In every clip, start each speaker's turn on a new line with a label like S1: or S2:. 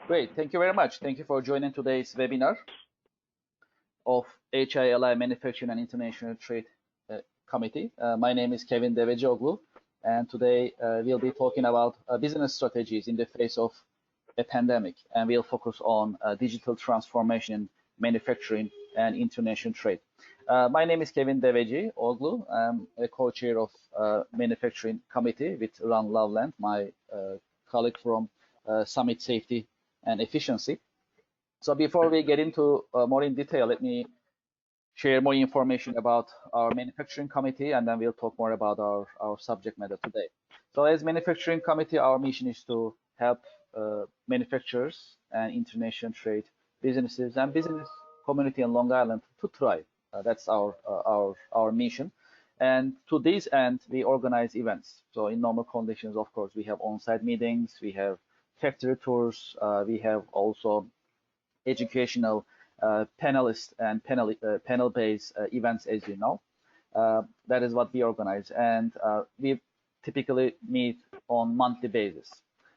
S1: Great. Thank you very much. Thank you for joining today's webinar of HILI Manufacturing and International Trade Committee. My name is Kevin Devecioglu, and today we'll be talking about business strategies in the face of a pandemic, and we'll focus on digital transformation in manufacturing and international trade. My name is Kevin Devecioglu. I'm a co-chair of Manufacturing Committee with Ron Loveland, my colleague from Summit Safety and Efficiency. So before we get into more in detail, let me share more information about our manufacturing committee, and then we'll talk more about our subject matter today. So as manufacturing committee, our mission is to help manufacturers and international trade businesses and business community in Long Island to thrive. That's our mission. And to this end, we organize events. So in normal conditions, of course, we have on-site meetings, we have factory tours, we have also educational panelist and panel-based events, as you know. That is what we organize, and we typically meet on monthly basis.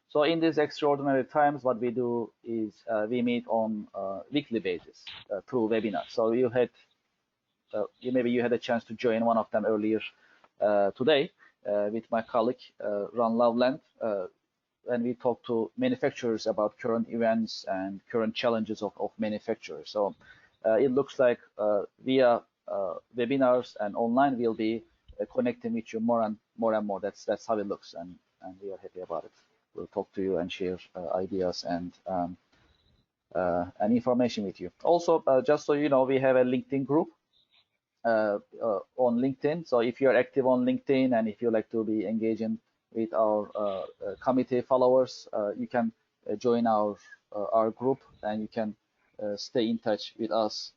S1: So in these extraordinary times, what we do is we meet on weekly basis through webinars. So maybe you had a chance to join one of them earlier today with my colleague Ron Loveland, and we talk to manufacturers about current events and current challenges of manufacturers. So it looks like via webinars and online, we'll be connecting with you more and more. That's how it looks, and we are happy about it. We'll talk to you and share ideas and information with you. Also, just so you know, we have a LinkedIn group on LinkedIn. So if you're active on LinkedIn and if you like to be engaging with our committee followers, you can join our group, and you can stay in touch with us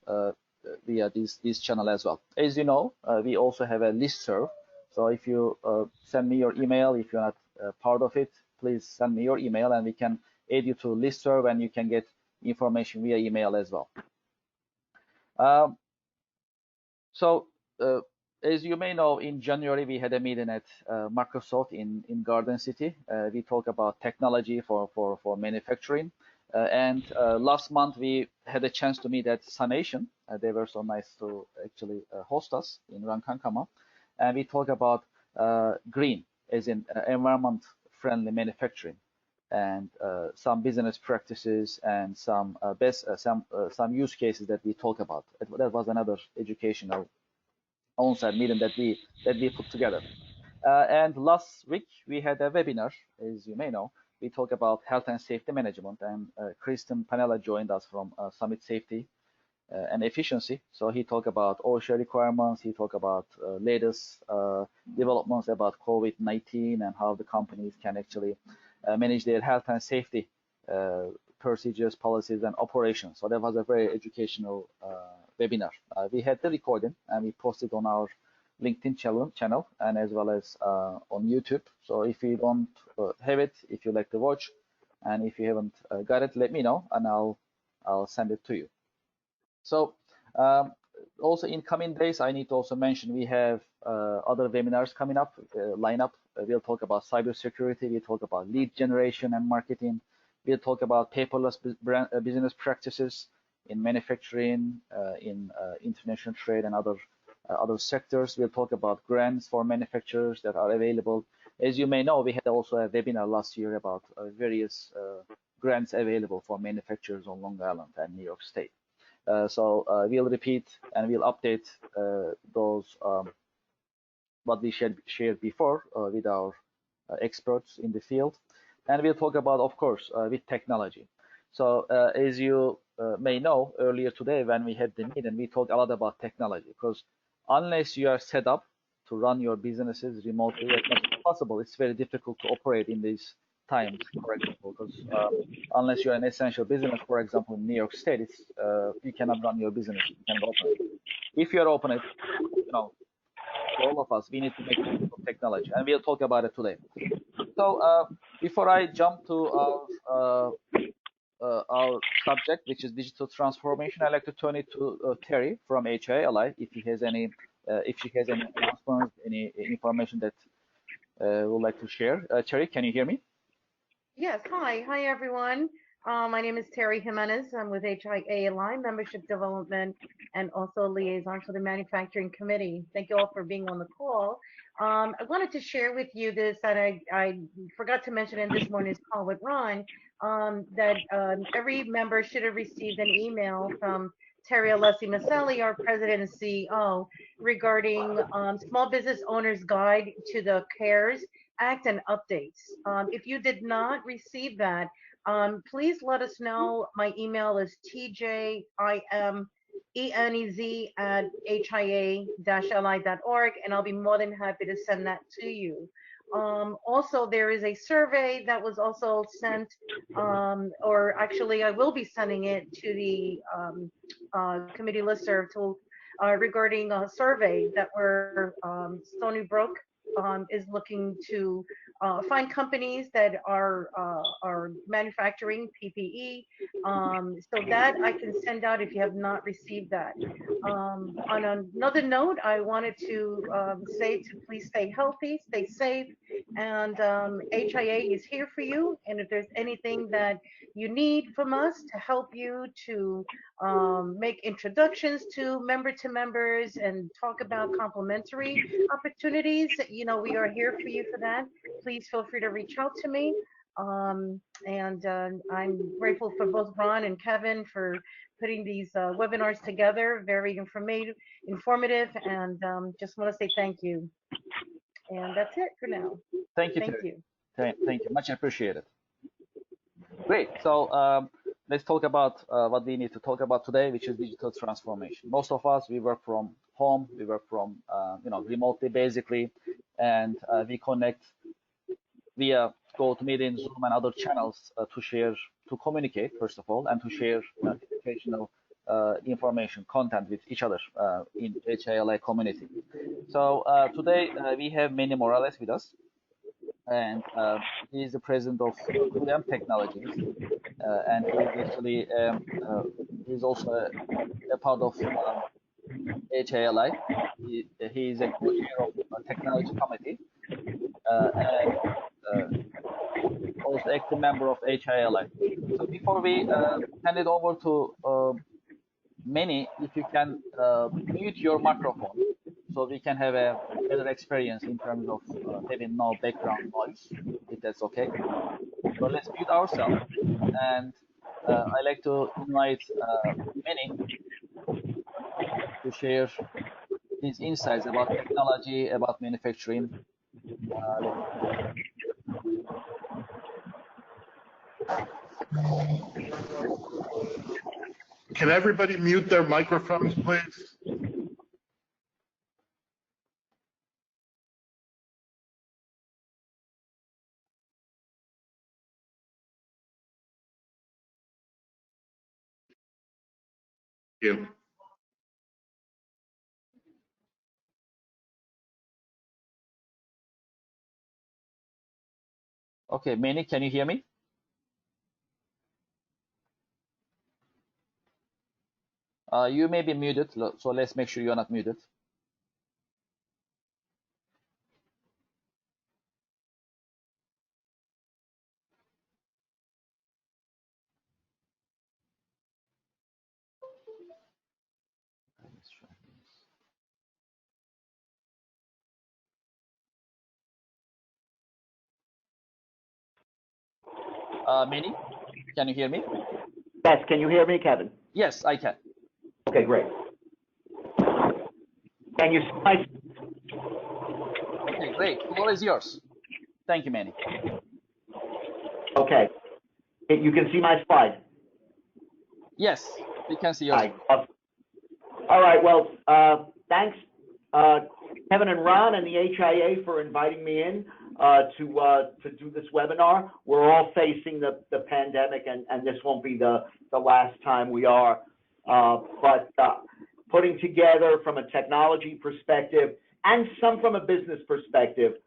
S1: via this channel as well. As you know, we also have a listserv. So if you send me your email, if you're not part of it, please send me your email, and we can add you to listserv, and you can get information via email as well. As you may know, in January, we had a meeting at Microsoft in Garden City. We talked about technology for manufacturing. And last month, we had a chance to meet at Summation. They were so nice to actually host us in Ronkonkoma. And we talked about green, as in environment-friendly manufacturing, and some business practices and some use cases that we talk about. That was another educational on-site meeting that we put together. And last week we had a webinar, as you may know. We talked about health and safety management, and Kristen Panella joined us from Summit Safety and Efficiency. So he talked about OSHA requirements. He talked about latest developments about COVID-19 and how the companies can actually manage their health and safety procedures, policies, and operations. So that was a very educational webinar. We had the recording, and we posted on our LinkedIn channel and as well as on YouTube. So if you don't have it, if you like to watch, and if you haven't got it, let me know, and I'll send it to you. So also in coming days, I need to also mention we have other webinars coming up, lineup. We'll talk about cybersecurity. We'll talk about lead generation and marketing. We'll talk about paperless business practices in manufacturing, in international trade, and other sectors. We'll talk about grants for manufacturers that are available. As you may know, we had also a webinar last year about various grants available for manufacturers on Long Island and New York State. So we'll repeat and we'll update those what we shared before with our experts in the field. And we'll talk about, of course, with technology. So as you may know, earlier today when we had the meeting, we talked a lot about technology, because unless you are set up to run your businesses remotely as much as possible, it's very difficult to operate in these times, for example, because unless you're an essential business, for example, in New York State, it's, you cannot run your business, you cannot open it. If you're open it, you know, for all of us, we need to make use of technology, and we'll talk about it today. So before I jump to our subject, which is digital transformation, I'd like to turn it to Terry from HILI, if he has any, if she has any announcements, any information that would like to share. Terry, can you hear me?
S2: Yes. Hi, everyone. My name is Terry Jimenez. I'm with HIA Align Membership Development and also liaison for the Manufacturing Committee. Thank you all for being on the call. I wanted to share with you this that I forgot to mention in this morning's call with Ron, that every member should have received an email from Terry Alessi Maselli, our president and CEO, regarding Small Business Owners Guide to the CARES Act and updates. If you did not receive that, please let us know. My email is tjimenez@hia-li.org, and I'll be more than happy to send that to you. Also, there is a survey that was also sent, or actually, I will be sending it to the committee listserv regarding a survey that Stony Brook is looking to find companies that are manufacturing PPE, so that I can send out if you have not received that. On another note, I wanted to say to please stay healthy, stay safe, and HIA is here for you. And if there's anything that you need from us to help you to make introductions to members and talk about complementary opportunities, we are here for you for that. Please feel free to reach out to me. And I'm grateful for both Ron and Kevin for putting these webinars together. Very informative, and just want to say thank you. And that's it for now.
S1: Thank you.
S2: Thank you.
S1: Thank you. Much appreciated. Great. So let's talk about what we need to talk about today, which is digital transformation. Most of us, we work from home. We work from remotely, basically, and we connect via GoToMeeting, Zoom, and other channels to communicate, first of all, and to share educational information, content with each other in HILA community. So today we have Manny Morales with us, and he is the president of QDMS Technologies, and he's also a part of HILA. He is a co-chair of technology committee, and also active member of HILA. So before we hand it over to Manny, if you can mute your microphone so we can have a better experience in terms of having no background noise, if that's okay. So let's mute ourselves, and I'd like to invite Manny to share his insights about technology, about manufacturing.
S3: Can everybody mute their microphones, please? Thank you.
S1: Okay, Manny, can you hear me? You may be muted, so let's make sure you're not muted. Manny, can you hear me?
S4: Yes, can you hear me, Kevin?
S1: Yes, I can.
S4: Okay, great. Can you see my...
S1: Okay, great. The floor is yours. Thank you, Manny.
S4: Okay. You can see my slide?
S1: Yes, we can see yours.
S4: All right, well, thanks, Kevin and Ron and the HIA for inviting me in to do this webinar. We're all facing the pandemic, and this won't be the last time we are. But putting together from a technology perspective and some from a business perspective,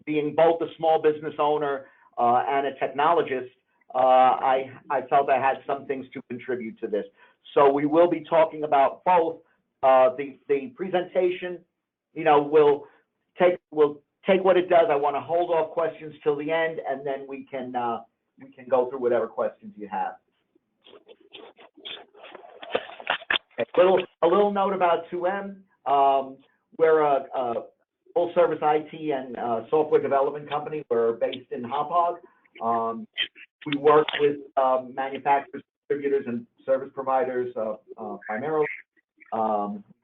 S4: being both a small business owner and a technologist, I felt I had some things to contribute to this. So we will be talking about both. The presentation, will take what it does. I want to hold off questions till the end, and then we can we can go through whatever questions you have. A little note about 2M. We're a full-service IT and software development company. We're based in Hauppauge. We work with manufacturers, distributors, and service providers primarily.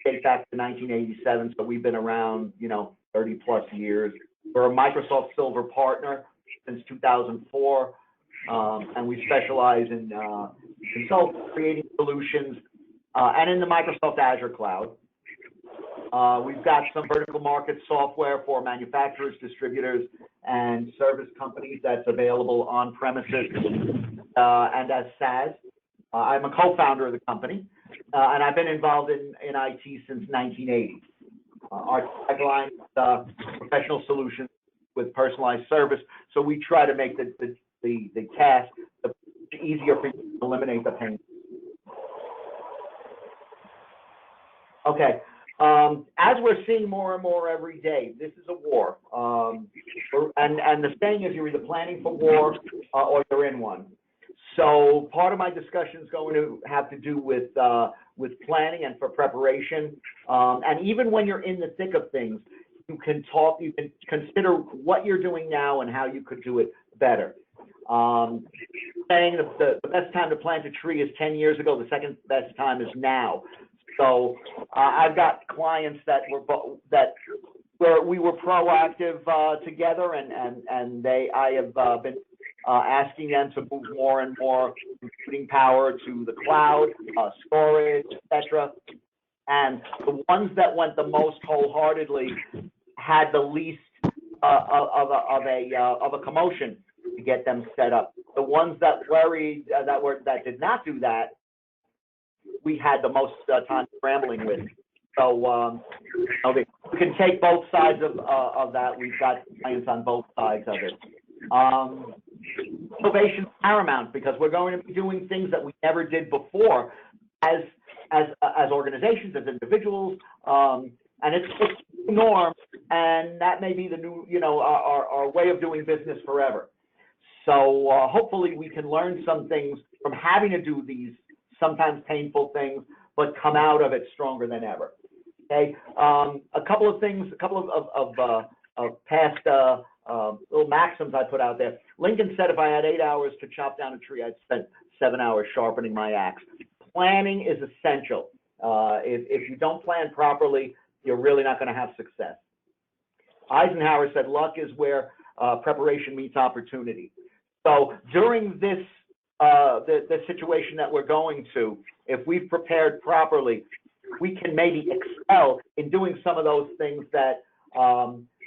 S4: Date back to 1987, so we've been around, 30 plus years. We're a Microsoft Silver partner since 2004, and we specialize in consulting, creating solutions, and in the Microsoft Azure cloud. We've got some vertical market software for manufacturers, distributors, and service companies that's available on premises and as SaaS. I'm a co-founder of the company, and I've been involved in IT since 1980. Our tagline is professional solutions with personalized service, so we try to make the task easier for you to eliminate the pain. Okay. As we're seeing more and more every day, this is a war. And the saying is you're either planning for war or you're in one. So part of my discussion is going to have to do with planning and for preparation. And even when you're in the thick of things, you can consider what you're doing now and how you could do it better. Saying the best time to plant a tree is 10 years ago, the second best time is now. So I've got clients that we were proactive together, and I have been asking them to move more and more computing power to the cloud, storage, etc. And the ones that went the most wholeheartedly had the least of a commotion to get them set up. The ones that worried that did not do that, we had the most time scrambling with. So we can take both sides of that. We've got clients on both sides of it. Innovation is paramount because we're going to be doing things that we never did before as organizations, as individuals, and it's the norm, and that may be the new, our way of doing business forever. So hopefully we can learn some things from having to do these sometimes painful things, but come out of it stronger than ever. Okay, a couple of things, a couple of past little maxims I put out there. Lincoln said if I had 8 hours to chop down a tree, I'd spend 7 hours sharpening my axe. Planning is essential. If you don't plan properly, you're really not going to have success. Eisenhower said luck is where preparation meets opportunity. So during this the situation that we're going to, if we've prepared properly, we can maybe excel in doing some of those things that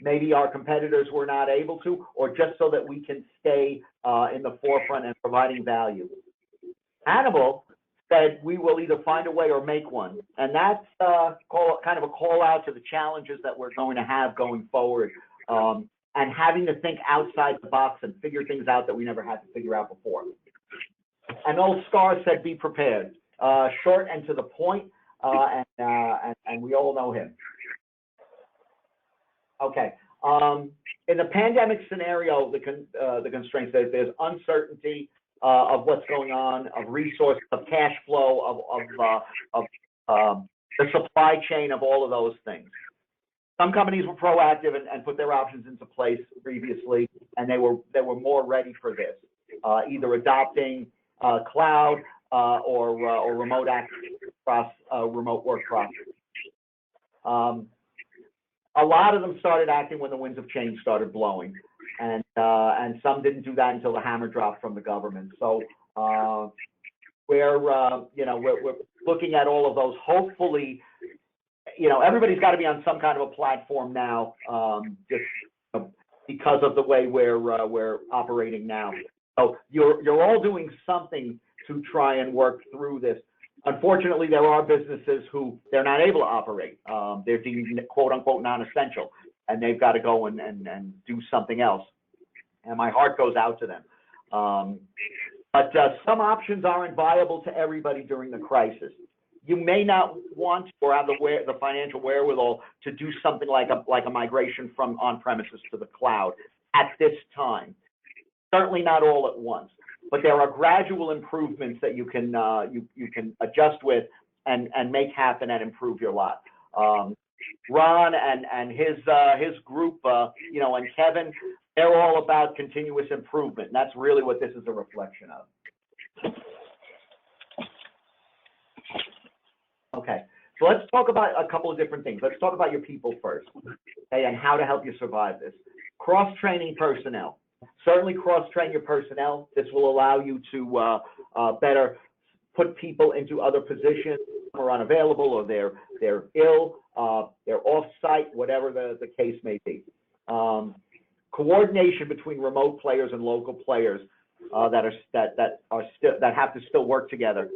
S4: maybe our competitors were not able to, or just so that we can stay in the forefront and providing value. Hannibal said we will either find a way or make one, and that's kind of a call out to the challenges that we're going to have going forward, and having to think outside the box and figure things out that we never had to figure out before. An old star said, be prepared. Short and to the point, and we all know him. Okay. In the pandemic scenario, the constraints, there's uncertainty of what's going on, of resource, of cash flow, of the supply chain, of all of those things. Some companies were proactive and put their options into place previously, and they were more ready for this, either adopting cloud or remote access across remote work process. A lot of them started acting when the winds of change started blowing, and some didn't do that until the hammer dropped from the government. So we're looking at all of those. Hopefully, everybody's got to be on some kind of a platform now, just because of the way we're operating now. So you're all doing something to try and work through this. Unfortunately, there are businesses who they're not able to operate. They're deemed quote unquote non-essential, and they've got to go and do something else. And my heart goes out to them. But some options aren't viable to everybody during the crisis. You may not want or have the financial wherewithal to do something like a migration from on-premises to the cloud at this time. Certainly not all at once, but there are gradual improvements that you can adjust with and make happen and improve your lot. Ron and his group, and Kevin, they're all about continuous improvement. And that's really what this is a reflection of. Okay, so let's talk about a couple of different things. Let's talk about your people first, okay, and how to help you survive this. Cross-training personnel. Certainly cross-train your personnel. This will allow you to better put people into other positions who are unavailable, or they're ill, they're off-site, whatever the case may be. Coordination between remote players and local players that have to still work together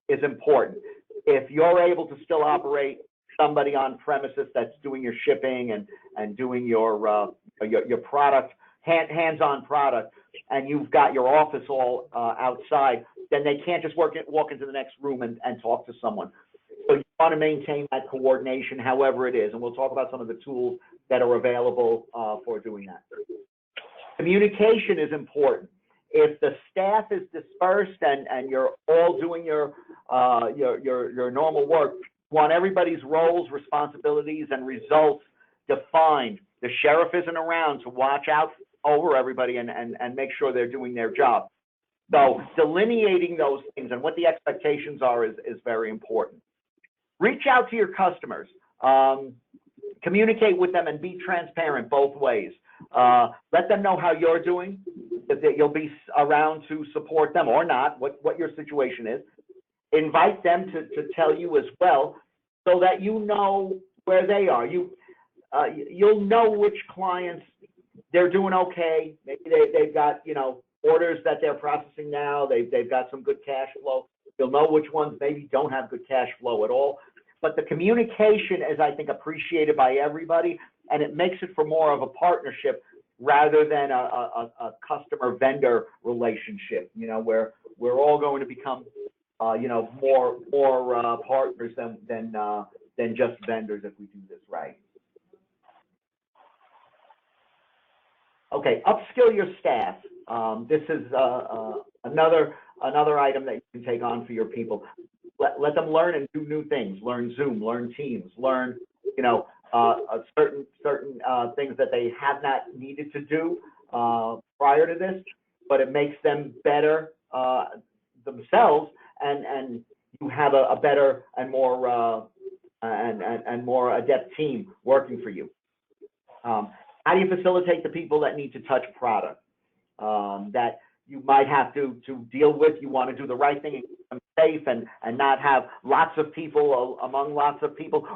S4: is important. If you're able to still operate somebody on premises that's doing your shipping and doing your product, hands-on product, and you've got your office all outside, then they can't just walk into the next room and talk to someone. So you want to maintain that coordination, however it is, and we'll talk about some of the tools that are available for doing that. Communication is important. If the staff is dispersed and you're all doing your normal work, you want everybody's roles, responsibilities, and results defined. The sheriff isn't around to watch out over everybody and make sure they're doing their job. So delineating those things and what the expectations are is very important. Reach out to your customers. Communicate with them and be transparent both ways. Let them know how you're doing, that you'll be around to support them or not, what your situation is. Invite them to tell you as well, so that you know where they are. You'll know which clients they're doing okay. Maybe they've got orders that they're processing now. They've got some good cash flow. You'll know which ones maybe don't have good cash flow at all. But the communication is, I think, appreciated by everybody, and it makes it for more of a partnership rather than a customer-vendor relationship, where we're all going to become, more partners than just vendors if we do this right. Okay, upskill your staff. This is another item that you can take on for your people. Let them learn and do new things. Learn Zoom, learn Teams, learn certain things that they have not needed to do prior to this, but it makes them better themselves, and you have a better and more adept team working for you. How do you facilitate the people that need to touch product that you might have to deal with? You want to do the right thing and keep them safe and not have lots of people among lots of people,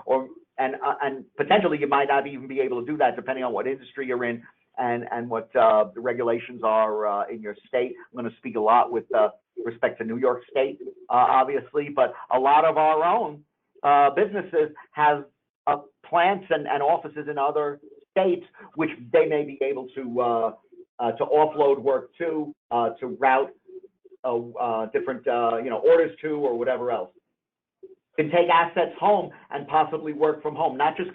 S4: and potentially you might not even be able to do that depending on what industry you're in and what the regulations are in your state. I'm going to speak a lot with respect to New York State, obviously, but a lot of our own businesses have plants and offices in other states, which they may be able to offload work to route different orders to, or whatever else. You can take assets home and possibly work from home, not just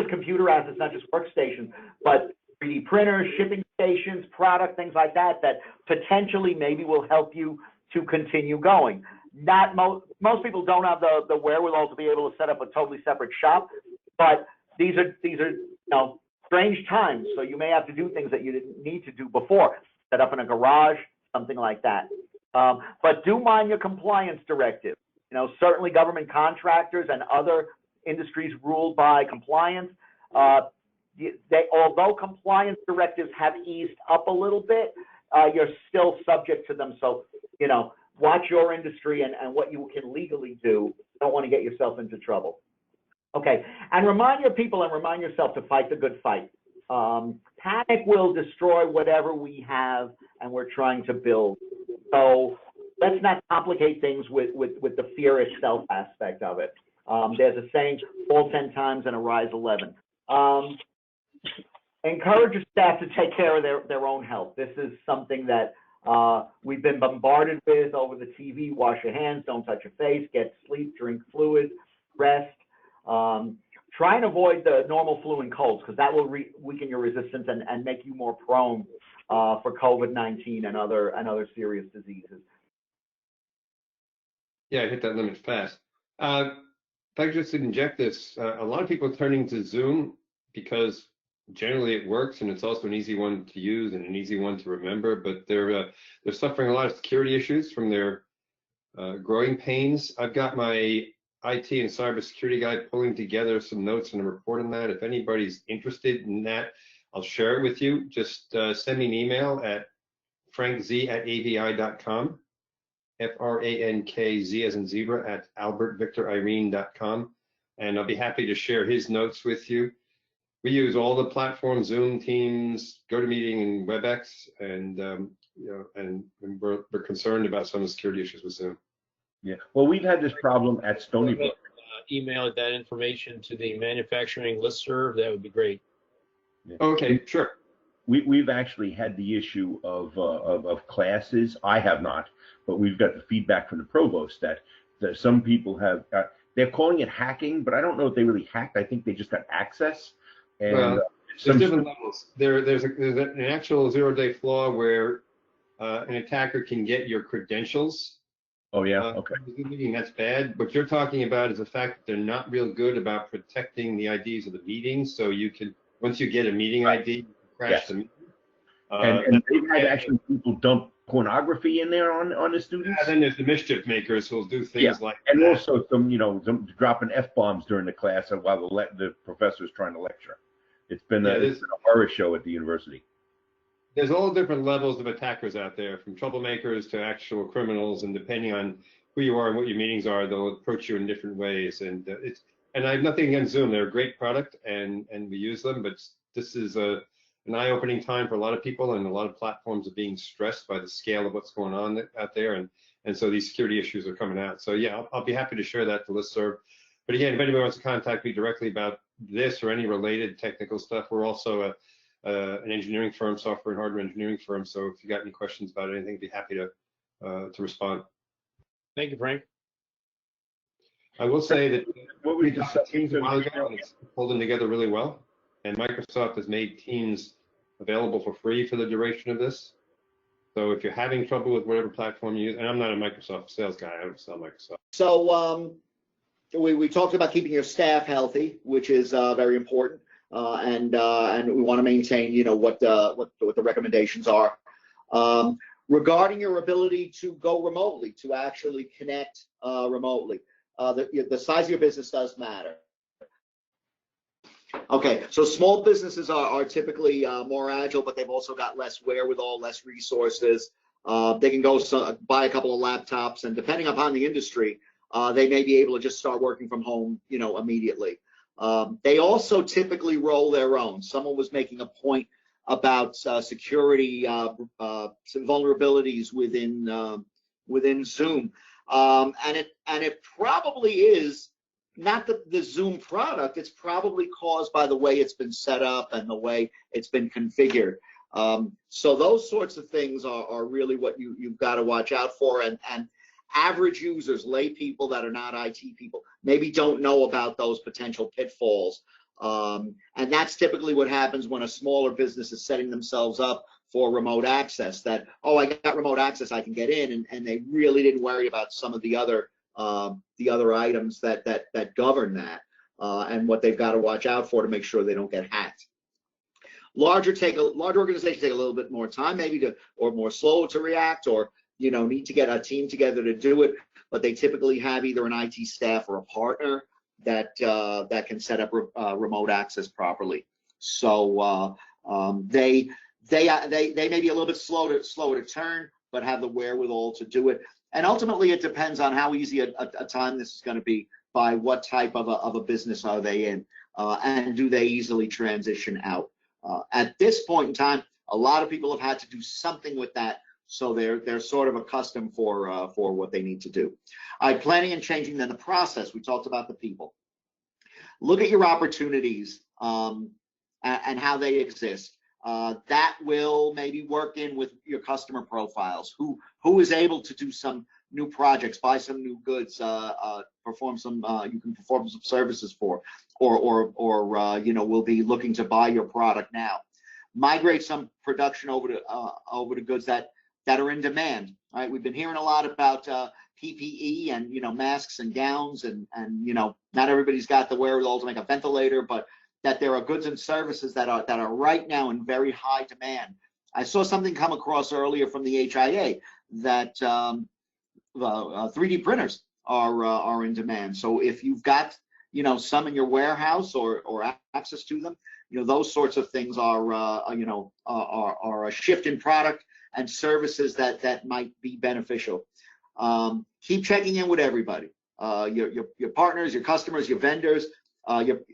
S4: computer assets, not just workstations, but 3D printers, shipping stations, product, things like that potentially maybe will help you to continue going. Not most people don't have the wherewithal to be able to set up a totally separate shop, but these are strange times, so you may have to do things that you didn't need to do before. Set up in a garage, something like that. But do mind your compliance directive. Certainly government contractors and other industries ruled by compliance, although compliance directives have eased up a little bit, you're still subject to them. So, watch your industry and what you can legally do. You don't want to get yourself into trouble. Okay, and remind your people and remind yourself to fight the good fight. Panic will destroy whatever we have and we're trying to build. So let's not complicate things with the fear itself aspect of it. There's a saying, fall 10 times and arise 11. Encourage your staff to take care of their own health. This is something that we've been bombarded with over the TV. Wash your hands, don't touch your face, get sleep, drink fluid, rest. Try and avoid the normal flu and colds, because that will weaken your resistance and make you more prone for COVID-19 and other serious diseases.
S5: Yeah, I hit that limit fast. If I could just inject this, a lot of people are turning to Zoom because generally it works and it's also an easy one to use and an easy one to remember, but they're suffering a lot of security issues from their growing pains. I've got my IT and cybersecurity guy pulling together some notes and a report on that. If anybody's interested in that, I'll share it with you. Just send me an email at frankz@avi.com, FRANKZ as in zebra at albertvictorirene.com, and I'll be happy to share his notes with you. We use all the platforms, Zoom, Teams, GoToMeeting, and WebEx, and and we're concerned about some of the security issues with Zoom.
S6: Yeah. Well, we've had this problem at Stony Brook.
S7: Email that information to the manufacturing listserv. That would be great.
S6: Yeah.
S5: Okay, sure.
S6: We've actually had the issue of classes. I have not, but we've got the feedback from the provost that some people have. They're calling it hacking, but I don't know if they really hacked. I think they just got access. And
S5: Well, there's different levels. There's an actual zero-day flaw where an attacker can get your credentials.
S6: Oh yeah, okay.
S5: That's bad. What you're talking about is the fact that they're not real good about protecting the IDs of the meetings. So you can, once you get a meeting ID, you can crash the meeting.
S6: And they've had actually people dump pornography in there on the students.
S5: And then there's the mischief makers who'll do things like
S6: and
S5: that.
S6: also some dropping F-bombs during the class while the professor's trying to lecture. It's been a horror show at the university.
S5: There's all different levels of attackers out there, from troublemakers to actual criminals, and depending on who you are and what your meetings are, they'll approach you in different ways. And I have nothing against Zoom. They're a great product, and we use them, but this is an eye-opening time for a lot of people, and a lot of platforms are being stressed by the scale of what's going on out there, and so these security issues are coming out. So yeah, I'll be happy to share that to listserv. But again, if anybody wants to contact me directly about this or any related technical stuff, we're also an engineering firm, software and hardware engineering firm. So if you got any questions about anything, I'd be happy to respond.
S7: Thank you, Frank.
S5: I will say that
S6: What
S5: we
S6: we
S5: got
S6: just
S5: Teams a while ago, and it's holding together really well. And Microsoft has made Teams available for free for the duration of this. So if you're having trouble with whatever platform you use, and I'm not a Microsoft sales guy, I don't sell Microsoft.
S4: So we talked about keeping your staff healthy, which is very important, and we want to maintain, what the recommendations are. Regarding your ability to go remotely, to actually connect remotely, the size of your business does matter. Okay, so small businesses are typically more agile, but they've also got less wherewithal, less resources. They can go buy a couple of laptops, and depending upon the industry, they may be able to just start working from home, immediately. They also typically roll their own. Someone was making a point about security vulnerabilities within Zoom, and it probably is not the Zoom product. It's probably caused by the way it's been set up and the way it's been configured. So those sorts of things are really what you've got to watch out for, and average users, lay people that are not IT people, maybe don't know about those potential pitfalls. And that's typically what happens when a smaller business is setting themselves up for remote access, that, oh, I got remote access, I can get in, and they really didn't worry about some of the other items that govern that, and what they've got to watch out for to make sure they don't get hacked. Large organizations take a little bit more time, maybe or more slow to react, or need to get a team together to do it, but they typically have either an IT staff or a partner that can set up remote access properly. So they may be a little bit slow to turn, but have the wherewithal to do it. And ultimately, it depends on how easy a time this is going to be, by what type of a business are they in, and do they easily transition out. At this point in time, a lot of people have had to do something with that, so they're sort of accustomed for what they need to do. Planning and changing then the process. We talked about the people. Look at your opportunities and how they exist. That will maybe work in with your customer profiles. Who is able to do some new projects, buy some new goods, perform some you can perform some services for, or will be looking to buy your product now. migrate some production over to goods that are in demand. Right? We've been hearing a lot about PPE and masks and gowns, and not everybody's got the wherewithal to make a ventilator, but that there are goods and services that are right now in very high demand. I saw something come across earlier from the HIA that 3D printers are in demand. So if you've got some in your warehouse or access to them, those sorts of things are a shift in product and services that might be beneficial. Keep checking in with everybody, your partners, your customers, your vendors,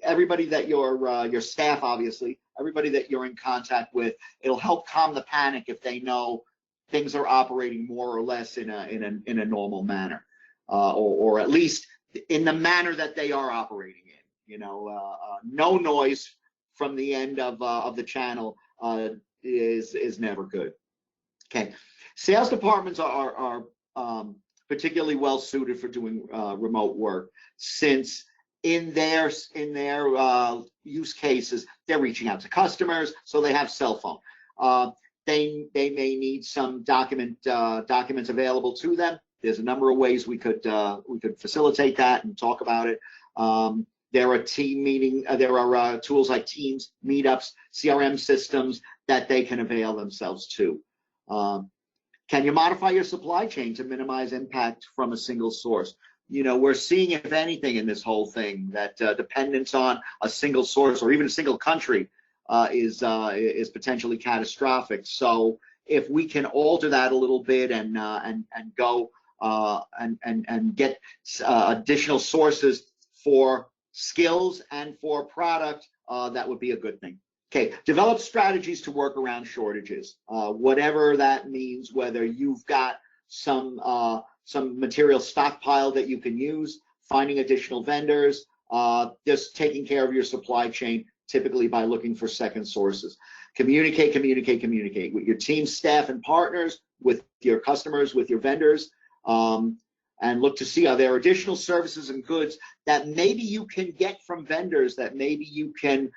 S4: everybody that your staff, obviously, everybody that you're in contact with. It'll help calm the panic if they know things are operating more or less in a normal manner, or at least in the manner that they are operating in. No noise from the end of the channel is never good. Okay, sales departments are particularly well suited for doing remote work, since in their use cases they're reaching out to customers, so they have cell phone. They may need some documents available to them. There's a number of ways we could facilitate that and talk about it. There are there are tools like Teams, Meetups, CRM systems that they can avail themselves to. Can you modify your supply chain to minimize impact from a single source? We're seeing, if anything, in this whole thing, that dependence on a single source or even a single country is potentially catastrophic. So if we can alter that a little bit and go and get additional sources for skills and for product, that would be a good thing. Okay, develop strategies to work around shortages, whatever that means. Whether you've got some material stockpile that you can use, finding additional vendors, just taking care of your supply chain, typically by looking for second sources. Communicate with your team, staff, and partners, with your customers, with your vendors, and look to see, are there additional services and goods that maybe you can get from vendors, that maybe you can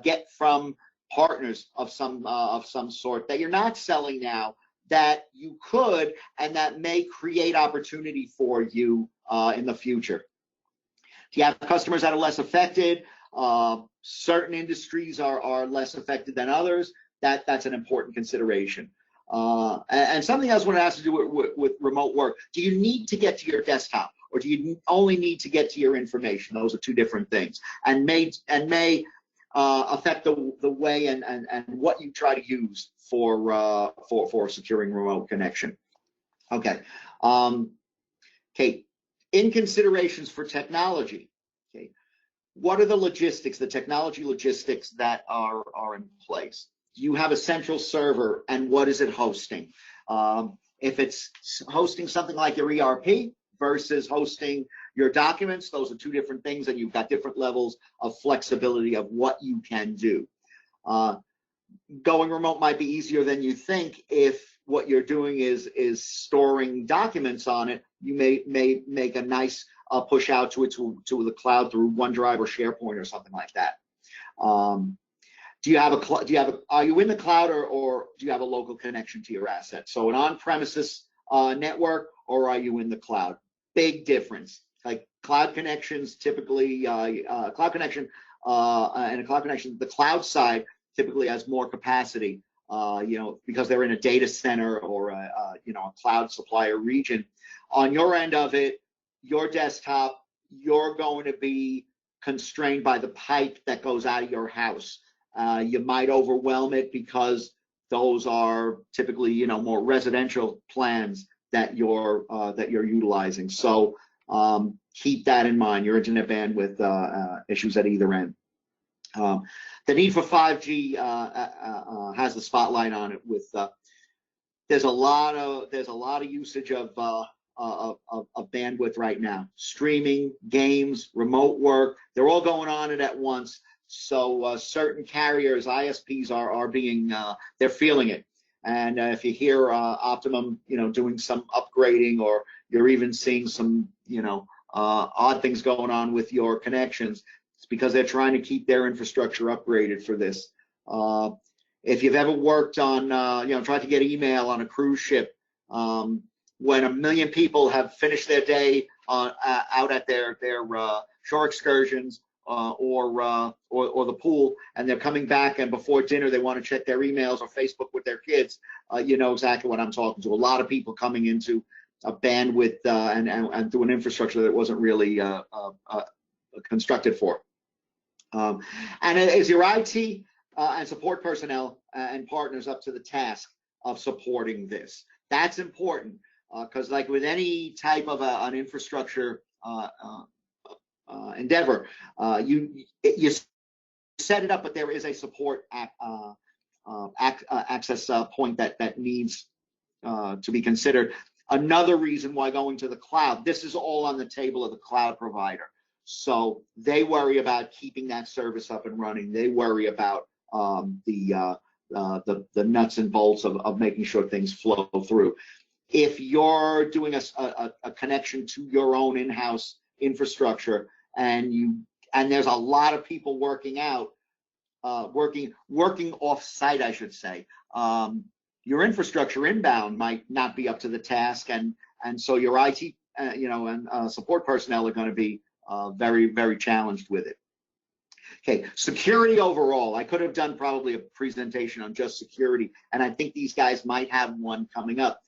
S4: get from partners of some sort that you're not selling now, that you could, and that may create opportunity for you in the future. Do you have customers that are less affected? Certain industries are less affected than others. That's an important consideration. And something else when it has to do with remote work, do you need to get to your desktop, or do you only need to get to your information? Those are two different things, and may affect the way and what you try to use for securing remote connection. Okay. Okay. In considerations for technology. Okay. What are the logistics, the technology logistics that are in place? Do you have a central server, and what is it hosting? If it's hosting something like your ERP versus hosting your documents, those are two different things, and you've got different levels of flexibility of what you can do. Going remote might be easier than you think if what you're doing is storing documents on it. You may make a nice push out to the cloud through OneDrive or SharePoint or something like that. Are you in the cloud, or do you have a local connection to your asset? So an on-premises network, or are you in the cloud? Big difference. Like cloud connections, typically the cloud side typically has more capacity, because they're in a data center or a cloud supplier region. On your end of it, your desktop, you're going to be constrained by the pipe that goes out of your house. You might overwhelm it because those are typically, more residential plans that you're utilizing. So keep that in mind. Your internet bandwidth issues at either end. The need for 5G has the spotlight on it. With there's a lot of usage of bandwidth right now. Streaming, games, remote work, they're all going on it at once. So certain carriers, ISPs, are being they're feeling it. And if you hear Optimum, doing some upgrading, or you're even seeing some, odd things going on with your connections, it's because they're trying to keep their infrastructure upgraded for this. If you've ever worked on, tried to get email on a cruise ship, when 1 million people have finished their day out at their shore excursions or the pool, and they're coming back, and before dinner they want to check their emails or Facebook with their kids, you know exactly what I'm talking to. A lot of people coming into a bandwidth and through an infrastructure that wasn't really constructed for. And is your IT and support personnel and partners up to the task of supporting this? That's important, because like with any type of an infrastructure endeavor, you set it up, but there is a support access point that needs to be considered. Another reason why going to the cloud, this is all on the table of the cloud provider. So they worry about keeping that service up and running. They worry about the nuts and bolts of making sure things flow through. If you're doing a connection to your own in-house infrastructure, and there's a lot of people working off-site, I should say, your infrastructure inbound might not be up to the task, and so your IT and support personnel are going to be very, very challenged with it. Okay, security overall. I could have done probably a presentation on just security, and I think these guys might have one coming up.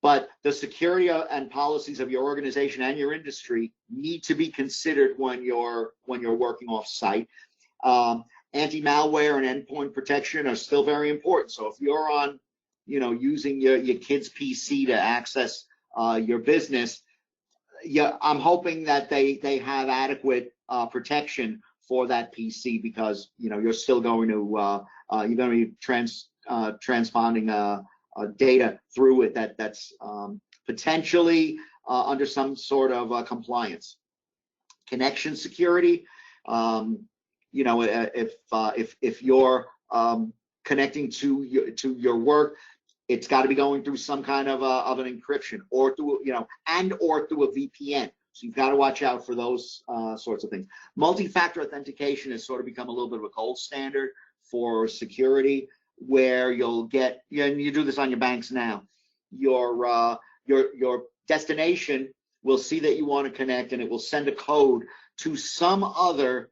S4: But the security and policies of your organization and your industry need to be considered when you're working off-site. Anti-malware and endpoint protection are still very important. So if you're on, using your kid's PC to access your business, I'm hoping that they have adequate protection for that PC, because you're still going to be transponding data through it that's potentially under some sort of compliance. Connection security. If you're connecting to your work, it's got to be going through some kind of an encryption, or through or through a VPN. So you've got to watch out for those sorts of things. Multi-factor authentication has sort of become a little bit of a gold standard for security, where you'll get, and you do this on your banks now, your destination will see that you want to connect, and it will send a code to some other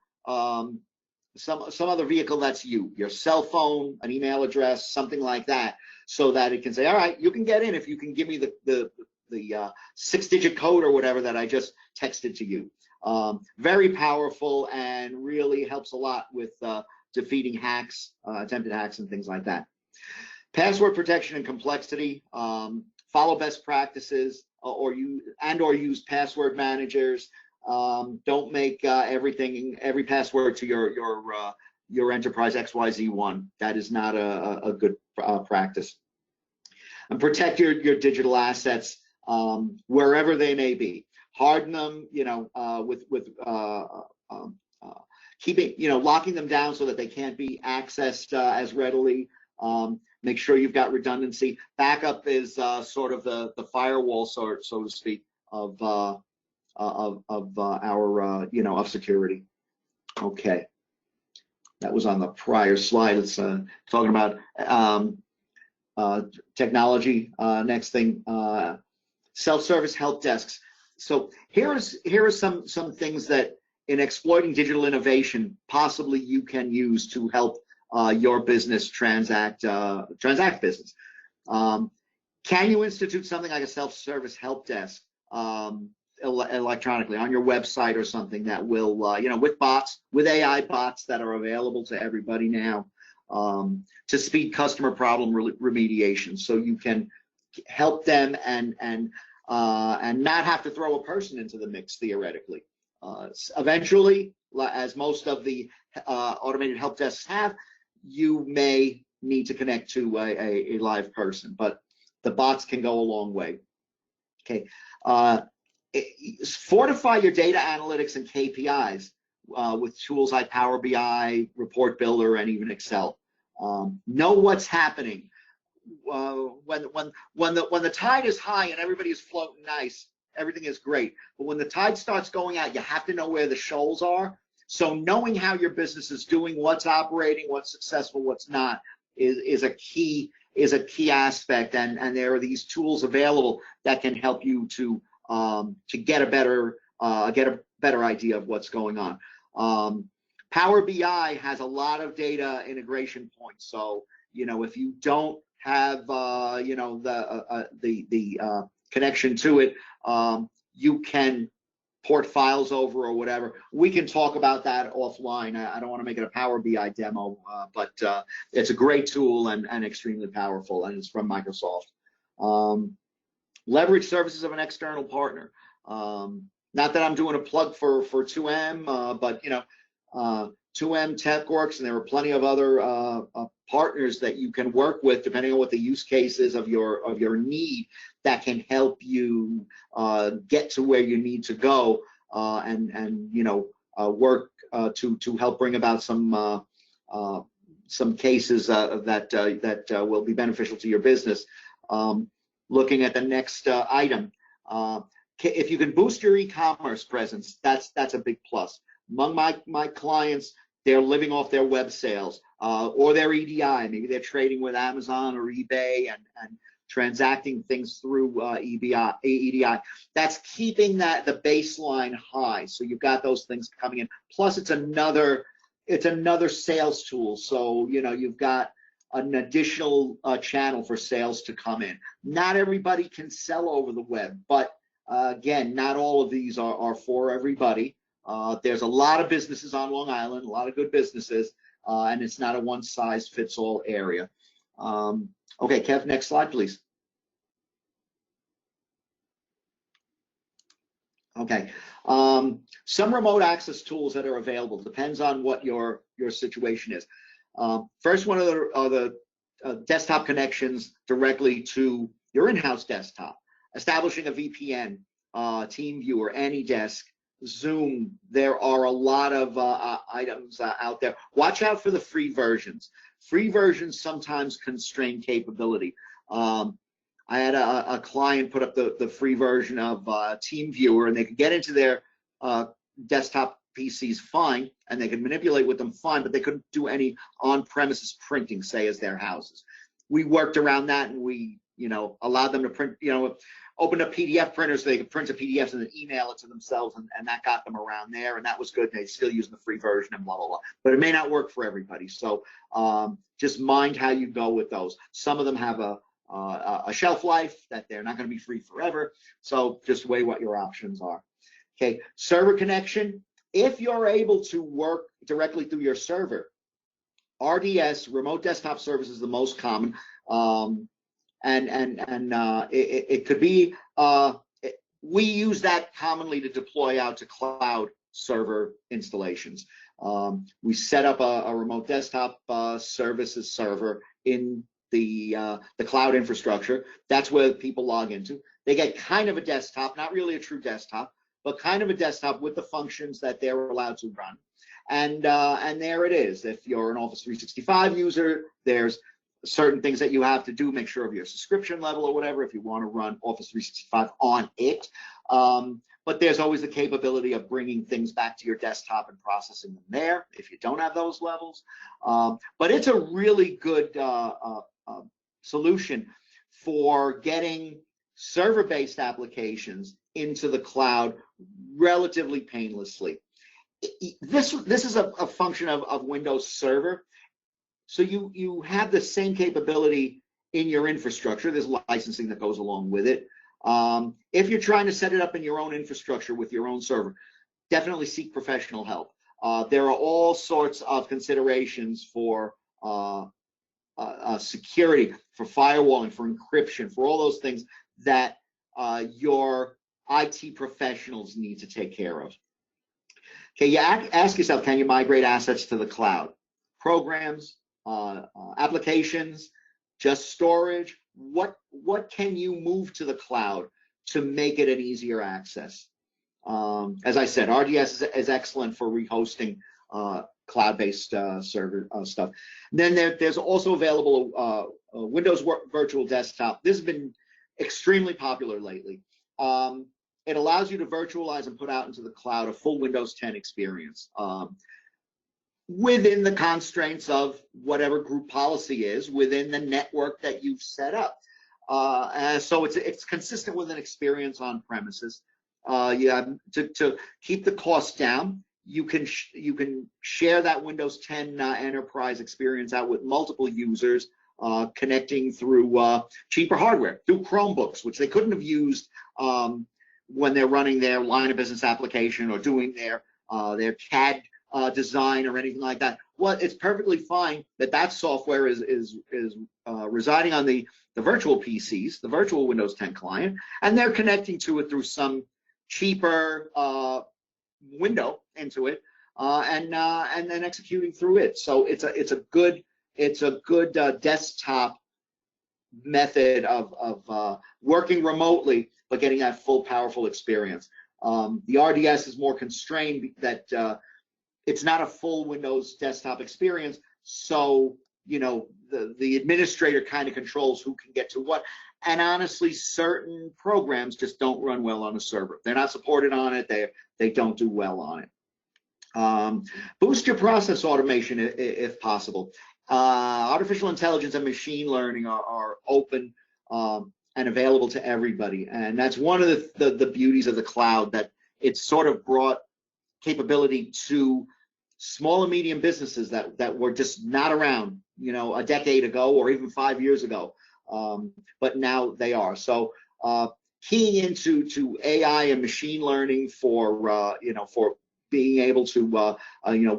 S4: some other vehicle that's your cell phone, an email address, something like that, so that it can say, all right, you can get in if you can give me the 6-digit code or whatever that I just texted to you. Very powerful, and really helps a lot with defeating hacks, attempted hacks, and things like that. Password protection and complexity. Follow best practices, or use password managers. Don't make every password to your enterprise XYZ one. That is not a good practice. And protect your digital assets wherever they may be. Harden them, with keeping, locking them down so that they can't be accessed as readily. Make sure you've got redundancy. Backup is sort of the firewall, so to speak, of our of security. Okay, that was on the prior slide. It's talking about technology. Next thing, self-service help desks. So here are some things that, in exploiting digital innovation, possibly you can use to help your business transact business. Can you institute something like a self-service help desk electronically on your website or something that will, with bots, with AI bots that are available to everybody now, to speed customer problem remediation, so you can help them and not have to throw a person into the mix theoretically. Eventually, as most of the automated help desks have, you may need to connect to a live person, but the bots can go a long way. Okay. Fortify your data analytics and KPIs with tools like Power BI, Report Builder, and even Excel. Know what's happening. When the tide is high and everybody is floating nice, everything is great. But when the tide starts going out, you have to know where the shoals are, So knowing how your business is doing, what's operating, what's successful, what's not, is a key aspect. And there are these tools available that can help you to get a better idea of what's going on. Power BI has a lot of data integration points. So, if you don't have, the connection to it, you can port files over or whatever. We can talk about that offline. I don't want to make it a Power BI demo, but it's a great tool and extremely powerful, and it's from Microsoft. Leverage services of an external partner. Not that I'm doing a plug for 2M, but 2M TechWorks, and there are plenty of other partners that you can work with depending on what the use case is of your need, that can help you get to where you need to go, and work to help bring about some cases that will be beneficial to your business. Looking at the next item, if you can boost your e-commerce presence, that's a big plus. Among my clients, they're living off their web sales or their EDI. Maybe they're trading with Amazon or eBay and transacting things through EDI. That's keeping the baseline high. So you've got those things coming in. Plus, it's another sales tool. So you've got an additional channel for sales to come in. Not everybody can sell over the web, but again, not all of these are for everybody. There's a lot of businesses on Long Island, a lot of good businesses, and it's not a one-size-fits-all area. Okay, Kev, next slide, please. Okay, some remote access tools that are available, depends on what your situation is. First one are the desktop connections directly to your in-house desktop. Establishing a VPN, TeamViewer, AnyDesk, Zoom. There are a lot of items out there. Watch out for the free versions. Free versions sometimes constrain capability. I had a client put up the free version of TeamViewer, and they could get into their desktop PCs fine, and they could manipulate with them fine, but they couldn't do any on-premises printing, say, as their houses. We worked around that, and we allowed them to print, opened up PDF printers so they could print the PDFs and then email it to themselves, and that got them around there, and that was good. They're still using the free version and blah, blah, blah. But it may not work for everybody, so just mind how you go with those. Some of them have a shelf life that they're not going to be free forever, so just weigh what your options are. Okay, server connection. If you're able to work directly through your server, RDS, remote desktop service, is the most common. It could be, we use that commonly to deploy out to cloud server installations. We set up a remote desktop services server in the cloud infrastructure. That's where people log into. They get kind of a desktop, not really a true desktop, but kind of a desktop with the functions that they're allowed to run. And there it is. If you're an Office 365 user, there's certain things that you have to do, make sure of your subscription level or whatever if you want to run Office 365 on it. But there's always the capability of bringing things back to your desktop and processing them there if you don't have those levels. But it's a really good solution for getting server-based applications into the cloud relatively painlessly. This is a function of Windows Server. So you have the same capability in your infrastructure. There's licensing that goes along with it. If you're trying to set it up in your own infrastructure with your own server, definitely seek professional help. There are all sorts of considerations for security, for firewalling, for encryption, for all those things that your IT professionals need to take care of. Okay, you ask yourself, can you migrate assets to the cloud? Programs, applications, just storage. What can you move to the cloud to make it an easier access? As I said, RDS is excellent for rehosting cloud-based server stuff. Then there's also available Windows Virtual Desktop. This has been extremely popular lately. it allows you to virtualize and put out into the cloud a full Windows 10 experience within the constraints of whatever group policy is within the network that you've set up. So it's consistent with an experience on premises. To keep the cost down, you can share that Windows 10 enterprise experience out with multiple users, connecting through cheaper hardware, through Chromebooks, which they couldn't have used when they're running their line of business application or doing their CAD design or anything like that. Well, it's perfectly fine that software is residing on the virtual PCs, the virtual Windows 10 client, and they're connecting to it through some cheaper window into it, and then executing through it. So it's a good desktop method of working remotely, but getting that full powerful experience. The RDS is more constrained that it's not a full Windows desktop experience, so the administrator kind of controls who can get to what. And honestly, certain programs just don't run well on a server. They're not supported on it. They don't do well on it. Boost your process automation if possible. Artificial intelligence and machine learning are open and available to everybody, and that's one of the beauties of the cloud, that it's sort of brought capability to small and medium businesses that were just not around, a decade ago or even 5 years ago, but now they are. So keying into AI and machine learning for being able to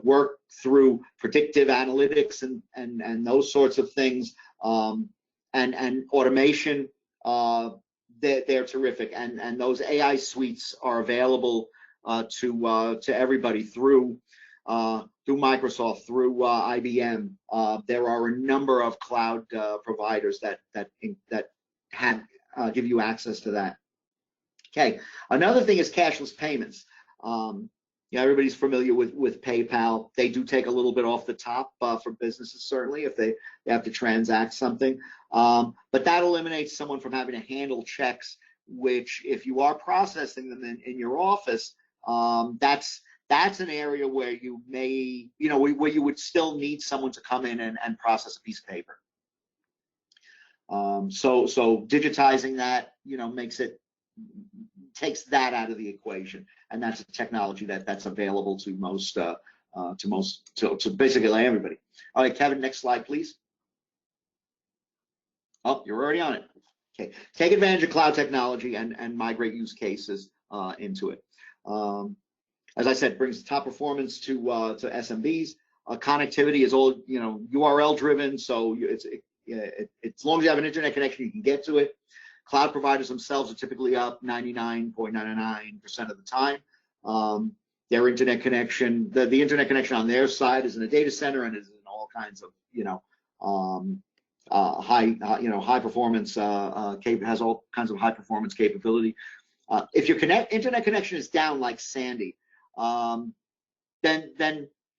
S4: work through predictive analytics and those sorts of things, and automation, they're terrific, and those AI suites are available to everybody through Microsoft, through IBM. There are a number of cloud providers that give you access to that. Okay, another thing is cashless payments. Everybody's familiar with PayPal. They do take a little bit off the top for businesses, certainly, if they have to transact something. But that eliminates someone from having to handle checks, which, if you are processing them in your office, that's an area where you may, where you would still need someone to come in and process a piece of paper. So digitizing that, takes that out of the equation, and that's a technology that's available to basically everybody. All right, Kevin, next slide, please. Oh, you're already on it. Okay, take advantage of cloud technology and migrate use cases into it. As I said, brings top performance to SMBs. Connectivity is all URL driven, so it's as long as you have an internet connection, you can get to it. Cloud providers themselves are typically up 99.99% of the time. Their internet connection, the internet connection on their side is in a data center and is in all kinds of high performance has all kinds of high performance capability. If your internet connection is down like Sandy, then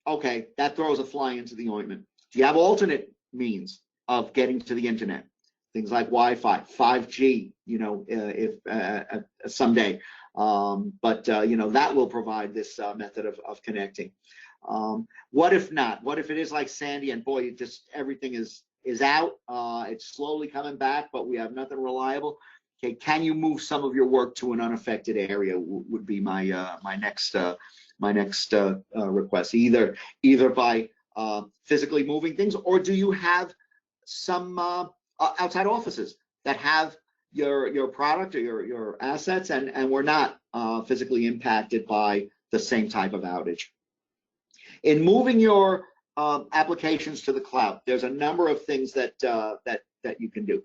S4: okay, that throws a fly into the ointment. Do you have alternate means of getting to the internet? Things like Wi-Fi, 5G, if someday, but that will provide this method of connecting. What if not? What if it is like Sandy and boy, everything is out? It's slowly coming back, but we have nothing reliable. Okay, can you move some of your work to an unaffected area? Would be my my next request. Either by physically moving things, or do you have some outside offices that have your product or your assets and we're not physically impacted by the same type of outage? In moving your applications to the cloud, there's a number of things that you can do,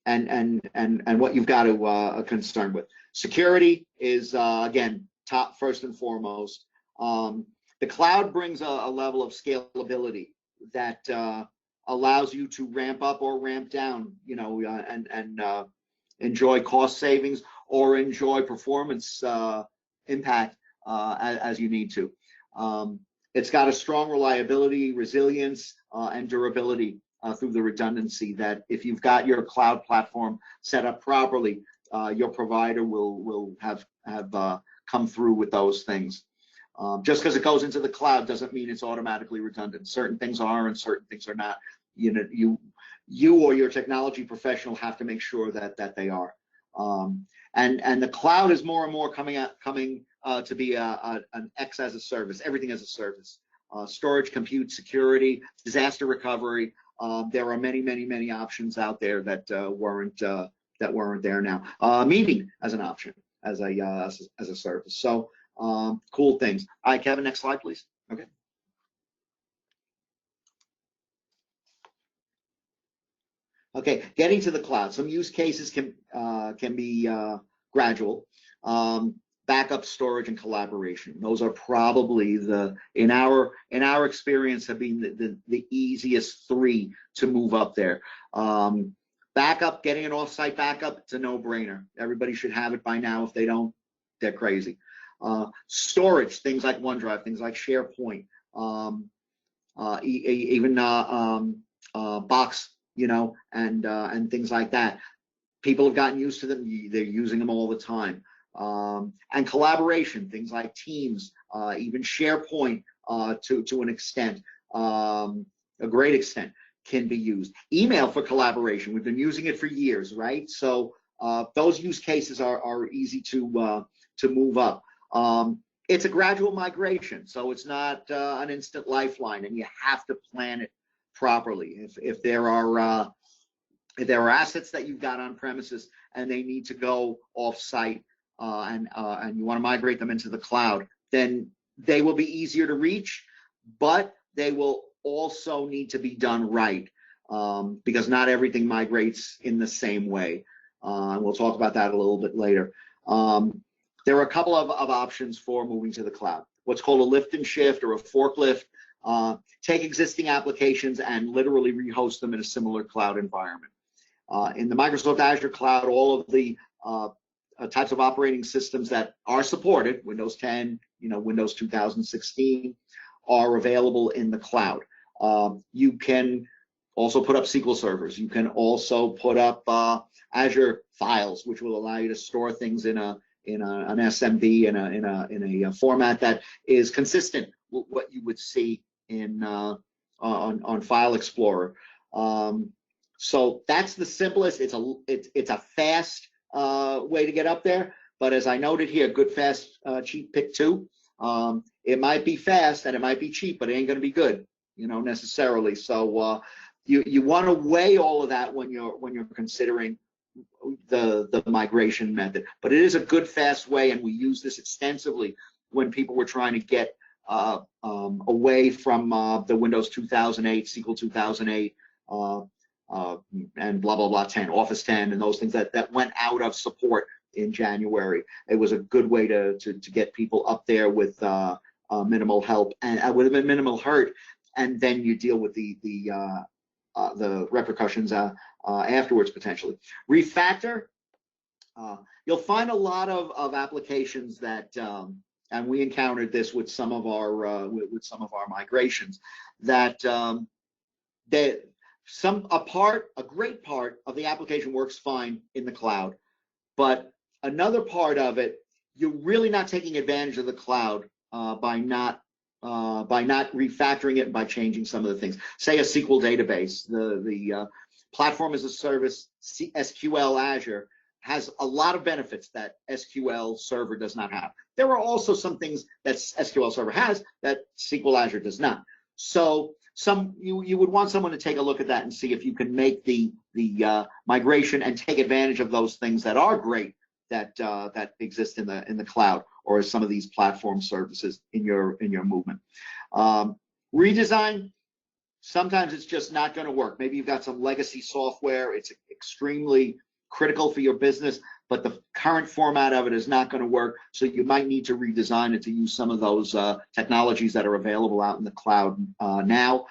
S4: and what you've got to concern with. Security is again top, first and foremost. The cloud brings a level of scalability that allows you to ramp up or ramp down, and enjoy cost savings or enjoy performance impact as you need to. It's got a strong reliability, resilience, and durability through the redundancy that if you've got your cloud platform set up properly, your provider will have come through with those things. Just because it goes into the cloud doesn't mean it's automatically redundant. Certain things are and certain things are not. You know, you or your technology professional have to make sure that they are. And the cloud is more and more coming to be an X as a service, everything as a service. Storage, compute, security, disaster recovery. There are many options out there that weren't there now. Meeting as an option, as a service. So cool things. All right, Kevin, next slide, please. Okay. Okay, getting to the cloud. Some use cases can be gradual. Backup, storage, and collaboration. Those are probably in our experience, have been the easiest three to move up there. Backup, getting an offsite backup, it's a no-brainer. Everybody should have it by now. If they don't, they're crazy. Storage, things like OneDrive, things like SharePoint, even Box, you know, and things like that. People have gotten used to them. They're using them all the time. And collaboration, things like Teams, even SharePoint to an extent, a great extent, can be used. Email for collaboration, we've been using it for years, right? So those use cases are easy to move up. It's a gradual migration, so it's not an instant lifeline, and you have to plan it properly. If there are assets that you've got on premises and they need to go off-site, and you want to migrate them into the cloud, then they will be easier to reach, but they will also need to be done right, because not everything migrates in the same way. And we'll talk about that a little bit later. There are a couple of options for moving to the cloud. What's called a lift and shift, or a forklift. Take existing applications and literally rehost them in a similar cloud environment. In the Microsoft Azure cloud, all of the types of operating systems that are supported, Windows 10, you know, Windows 2016, are available in the cloud. You can also put up SQL servers. You can also put up Azure files, which will allow you to store things in an SMB in a format that is consistent with what you would see in on File Explorer. So that's the simplest. It's a fast way to get up there, but as I noted here, good, fast, cheap, pick two. It might be fast and it might be cheap, but it ain't going to be good, you know, necessarily. So you want to weigh all of that when you're considering the migration method. But it is a good, fast way, and we use this extensively when people were trying to get away from the Windows 2008, SQL 2008. And blah, blah, blah 10, Office 10, and those things that went out of support in January. It was a good way to get people up there with minimal help and with minimal hurt, and then you deal with the repercussions afterwards, potentially. Refactor, you'll find a lot of applications that, and we encountered this with some of our migrations, that a great part of the application works fine in the cloud, but another part of it, you're really not taking advantage of the cloud by not refactoring it and by changing some of the things. Say a SQL database, the platform as a service, SQL Azure, has a lot of benefits that SQL Server does not have. There are also some things that SQL Server has that SQL Azure does not. So you would want someone to take a look at that and see if you can make the migration and take advantage of those things that are great that exist in the cloud, or as some of these platform services in your movement. Redesign, sometimes it's just not going to work. Maybe you've got some legacy software, it's extremely critical for your business, but the current format of it is not going to work, so you might need to redesign it to use some of those technologies that are available out in the cloud now,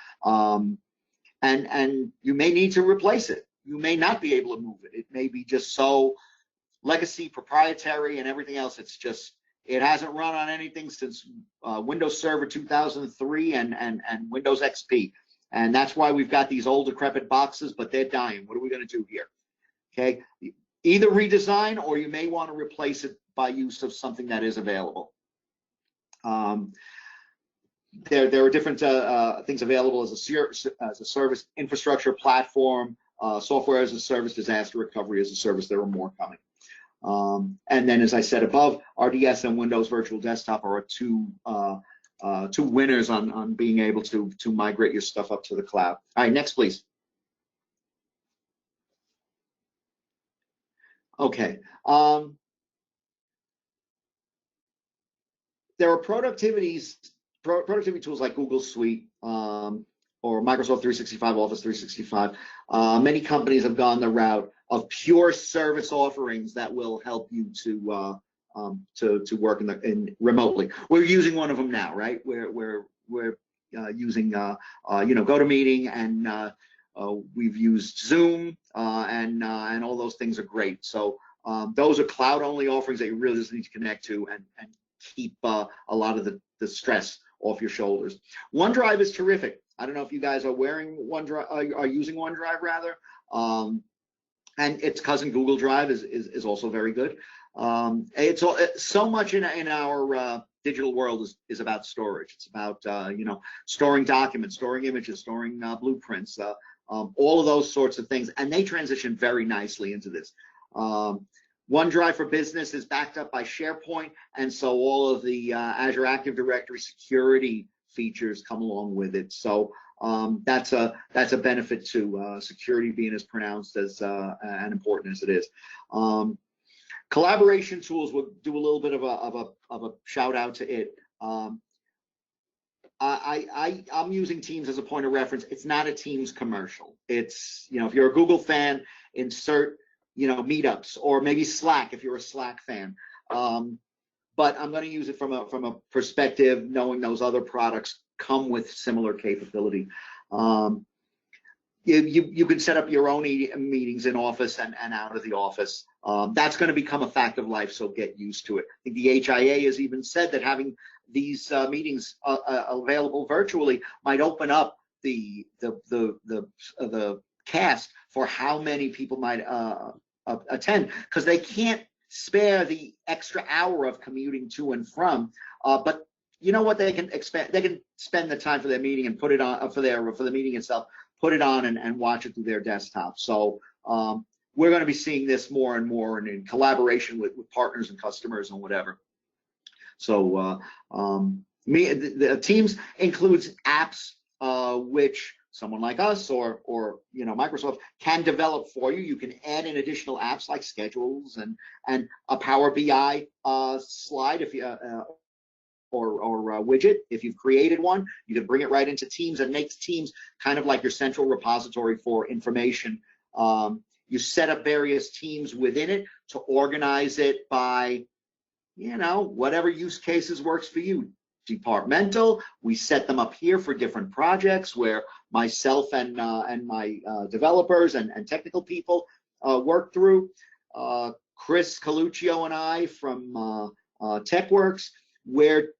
S4: and you may need to replace it. You may not be able to move it. It may be just so legacy, proprietary, and everything else. It hasn't run on anything since Windows Server 2003 and Windows XP, and that's why we've got these old decrepit boxes, but they're dying. What are we going to do here? Okay. either redesign or you may want to replace it by use of something that is available. There are different things available as a service, infrastructure platform, software as a service, disaster recovery as a service. There are more coming. And then, as I said above, RDS and Windows Virtual Desktop are two winners on being able to migrate your stuff up to the cloud. All right, next, please. Okay. There are productivity tools like Google Suite or Microsoft 365, Office 365. Many companies have gone the route of pure service offerings that will help you to work remotely. We're using one of them now, right? We're using GoToMeeting, and we've used Zoom, and all those things are great. So those are cloud-only offerings that you really just need to connect to and keep a lot of the stress off your shoulders. OneDrive is terrific. I don't know if you guys are wearing OneDrive, are using OneDrive rather, and its cousin Google Drive is also very good. It's so much in our digital world is about storage. It's about storing documents, storing images, storing blueprints, all of those sorts of things, and they transition very nicely into this. OneDrive for Business is backed up by SharePoint, and so all of the Azure Active Directory security features come along with it. So that's a benefit to security being as pronounced as and important as it is. Collaboration tools, we'll do a little bit of a shout out to it. I'm using Teams as a point of reference. It's not a Teams commercial. It's, if you're a Google fan, insert meetups, or maybe Slack if you're a Slack fan. But I'm going to use it from a perspective knowing those other products come with similar capability. You can set up your own meetings in Office and out of the office. That's going to become a fact of life, so get used to it. I think the HIA has even said that having these meetings available virtually might open up the cast for how many people might attend, because they can't spare the extra hour of commuting to and from. But you know what, they can expect. They can spend the time for their meeting and put it on for the meeting itself. Put it on and watch it through their desktop. So we're going to be seeing this more and more, and in collaboration with partners and customers and whatever. So the Teams includes apps which someone like us or Microsoft can develop for you. You can add in additional apps like schedules and a Power BI slide if you or widget. If you've created one, you can bring it right into Teams and makes Teams kind of like your central repository for information. You set up various teams within it to organize it by, whatever use cases works for you. Departmental, we set them up here for different projects where myself and my developers and technical people work through. Chris Coluccio and I from TechWorks, where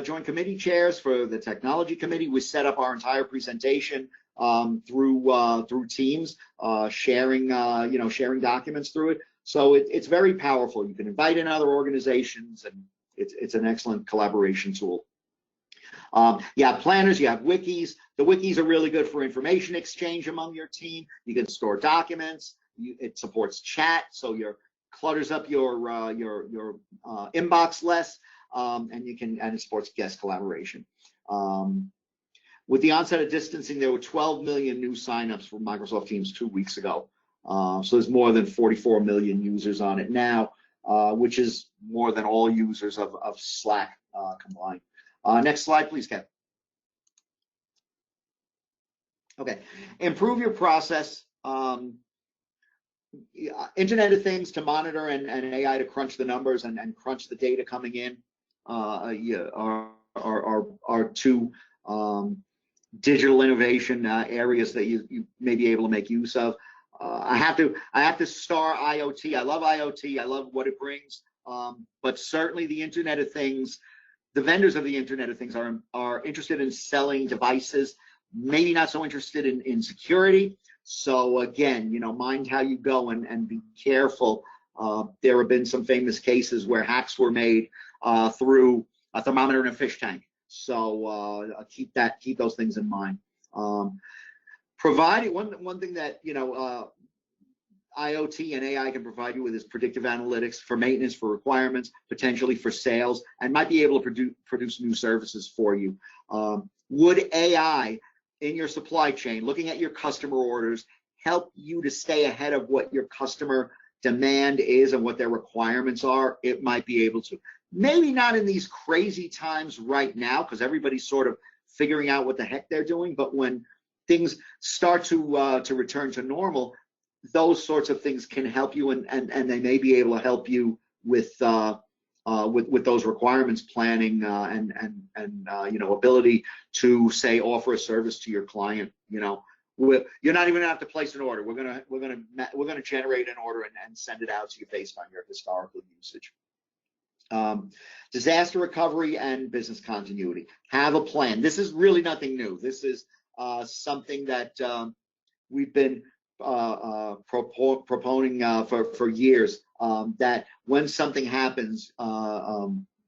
S4: joint committee chairs for the technology committee, we set up our entire presentation through Teams, sharing documents through it. So it's very powerful. You can invite in other organizations, and it's an excellent collaboration tool. You have planners, you have wikis. The wikis are really good for information exchange among your team. You can store documents. It supports chat, so your clutters up your inbox less, and it supports guest collaboration. With the onset of distancing, there were 12 million new signups for Microsoft Teams 2 weeks ago. So there's more than 44 million users on it now, which is more than all users of Slack combined. Next slide, please, Kev. Okay, improve your process. Internet of Things to monitor and AI to crunch the numbers and crunch the data coming in are two digital innovation areas that you may be able to make use of. I have to star IoT. I love IoT. I love what it brings. But certainly the Internet of Things, the vendors of the Internet of Things are interested in selling devices, maybe not so interested in security. So again, mind how you go and be careful. There have been some famous cases where hacks were made through a thermometer in a fish tank. So keep those things in mind. Providing one thing that IoT and AI can provide you with is predictive analytics for maintenance, for requirements, potentially for sales, and might be able to produce new services for you. Would AI in your supply chain, looking at your customer orders, help you to stay ahead of what your customer demand is and what their requirements are? It might be able to. Maybe not in these crazy times right now, because everybody's sort of figuring out what the heck they're doing, but when things start to return to normal, those sorts of things can help you, and they may be able to help you with those requirements planning and ability to say offer a service to your client. You're not even gonna have to place an order. We're gonna generate an order and send it out to you based on your historical usage. Disaster recovery and business continuity. Have a plan. This is really nothing new. This is something that we've been proponing for years, that when something happens,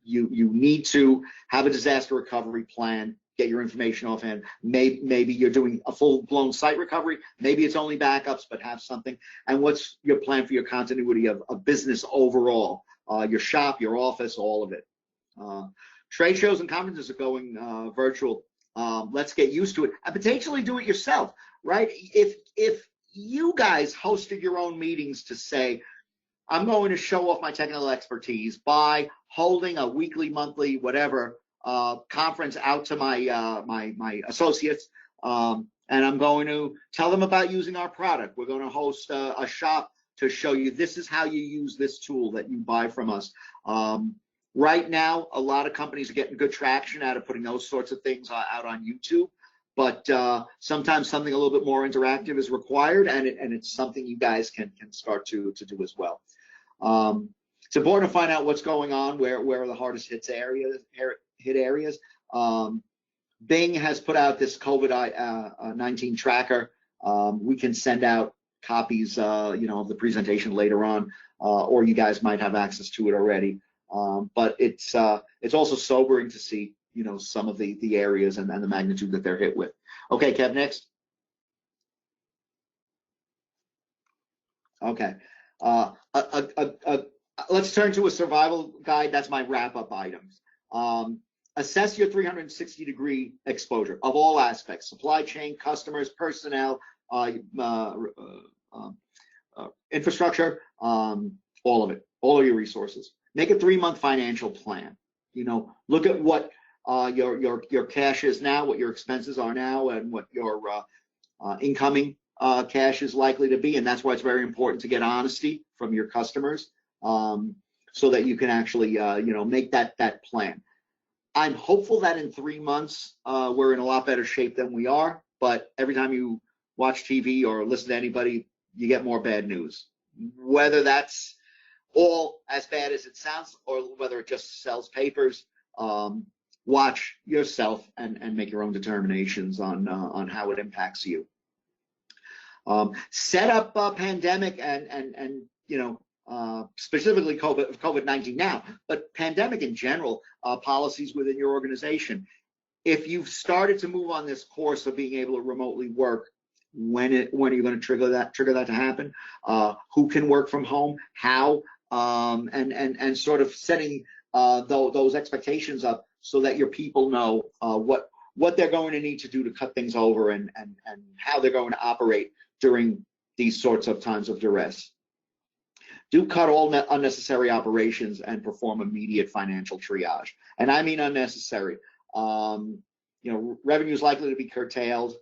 S4: you need to have a disaster recovery plan, get your information offhand. Maybe you're doing a full-blown site recovery, maybe it's only backups, but have something. And what's your plan for your continuity of business overall, your shop, your office, all of it. Trade shows and conferences are going virtual. Let's get used to it and potentially do it yourself, right? If you guys hosted your own meetings to say, I'm going to show off my technical expertise by holding a weekly, monthly, whatever conference out to my associates, and I'm going to tell them about using our product. We're going to host a shop to show you this is how you use this tool that you buy from us. Right now, a lot of companies are getting good traction out of putting those sorts of things out on YouTube. But sometimes something a little bit more interactive is required, and it's something you guys can start to do as well. It's important to find out what's going on, where are the hardest hit areas. Bing has put out this COVID-19 tracker. We can send out copies, of the presentation later on, or you guys might have access to it already. But it's also sobering to see some of the areas and the magnitude that they're hit with. Okay, Kev, next. Okay. Let's turn to a survival guide. That's my wrap-up items. Assess your 360-degree exposure of all aspects: supply chain, customers, personnel, infrastructure, all of it, all of your resources. Make a 3-month financial plan. Look at what your cash is now, what your expenses are now, and what your incoming cash is likely to be. And that's why it's very important to get honesty from your customers, so that you can actually make that plan. I'm hopeful that in 3 months we're in a lot better shape than we are, but every time you watch TV or listen to anybody, you get more bad news. Whether that's all as bad as it sounds or whether it just sells papers, watch yourself and make your own determinations on how it impacts you. Set up a pandemic and specifically COVID-19 now, but pandemic in general, policies within your organization. If you've started to move on this course of being able to remotely work, when are you going to trigger that to happen? Who can work from home? How? And sort of setting those expectations up so that your people know what they're going to need to do to cut things over and how they're going to operate during these sorts of times of duress. Do cut all unnecessary operations and perform immediate financial triage. And I mean unnecessary. Revenue is likely to be curtailed.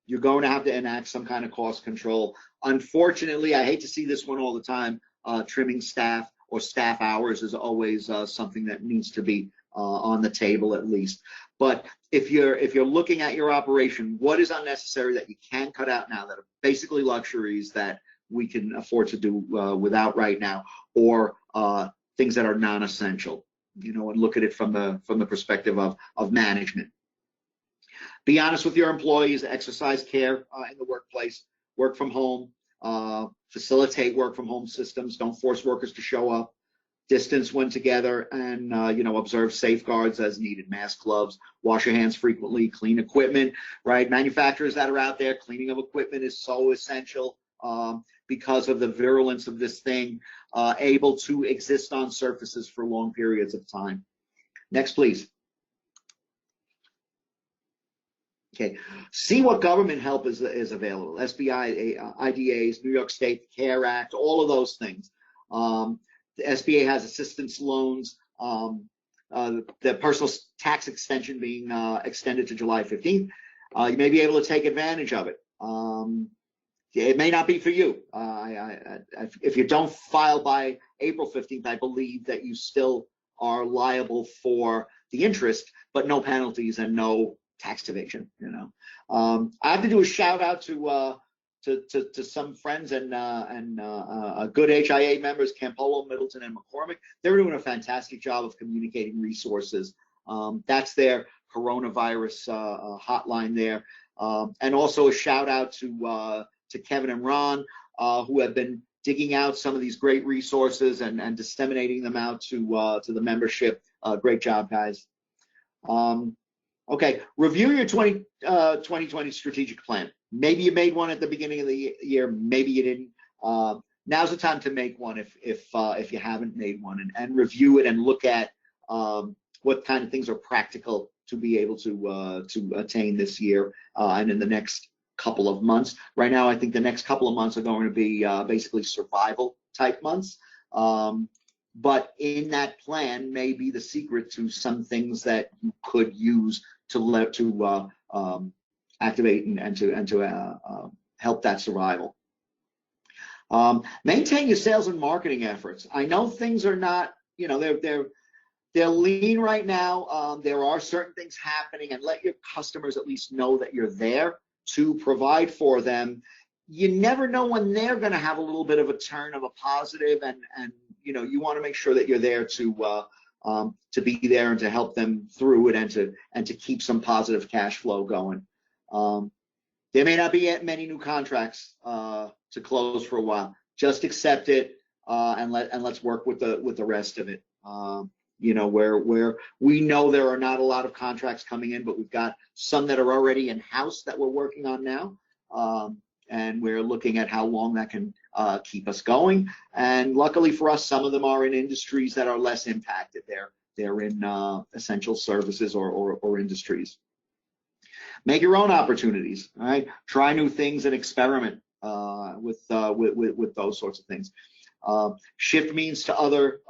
S4: You're going to have to enact some kind of cost control. Unfortunately, I hate to see this one all the time. Trimming staff or staff hours is always something that needs to be on the table at least. But if you're looking at your operation, what is unnecessary that you can cut out now that are basically luxuries that we can afford to do without right now, or things that are non-essential, and look at it from the perspective of management. Be honest with your employees, exercise care in the workplace, work from home, facilitate work from home systems, don't force workers to show up, distance when together, and observe safeguards as needed. Mask, gloves, wash your hands frequently, clean equipment, right? Manufacturers that are out there, cleaning of equipment is so essential because of the virulence of this thing, able to exist on surfaces for long periods of time. Next, please. Okay, see what government help is available. SBI, IDAs, New York State CARE Act, all of those things. The SBA has assistance loans, the personal tax extension being extended to July 15th. You may be able to take advantage of it. It may not be for you. If you don't file by April 15th, I believe that you still are liable for the interest, but no penalties and no tax evasion. I have to do a shout out to some friends and good HIA members, Campolo, Middleton, and McCormick. They're doing a fantastic job of communicating resources. That's their coronavirus hotline there. And also a shout out to Kevin and Ron, who have been digging out some of these great resources and disseminating them out to the membership. Great job, guys. Okay, review your 2020 strategic plan. Maybe you made one at the beginning of the year, maybe you didn't. Now's the time to make one if you haven't made one, and review it and look at what kind of things are practical to be able to attain this year and in the next couple of months. Right now, I think the next couple of months are going to be basically survival type months. But in that plan may be the secret to some things that you could use to activate and to help that survival. Maintain your sales and marketing efforts. I know things are not, they're lean right now. There are certain things happening, and let your customers at least know that you're there to provide for them. You never know when they're going to have a little bit of a turn of a positive, and you want to make sure that you're there to be there and to help them through it and to keep some positive cash flow going. There may not be many new contracts to close for a while. Just accept it and let's work with the rest of it. Where we know there are not a lot of contracts coming in, but we've got some that are already in house that we're working on now. And we're looking at how long that can keep us going. And luckily for us, some of them are in industries that are less impacted. They're in essential services or industries. Make your own opportunities. All right, try new things and experiment with those sorts of things. Shift means to other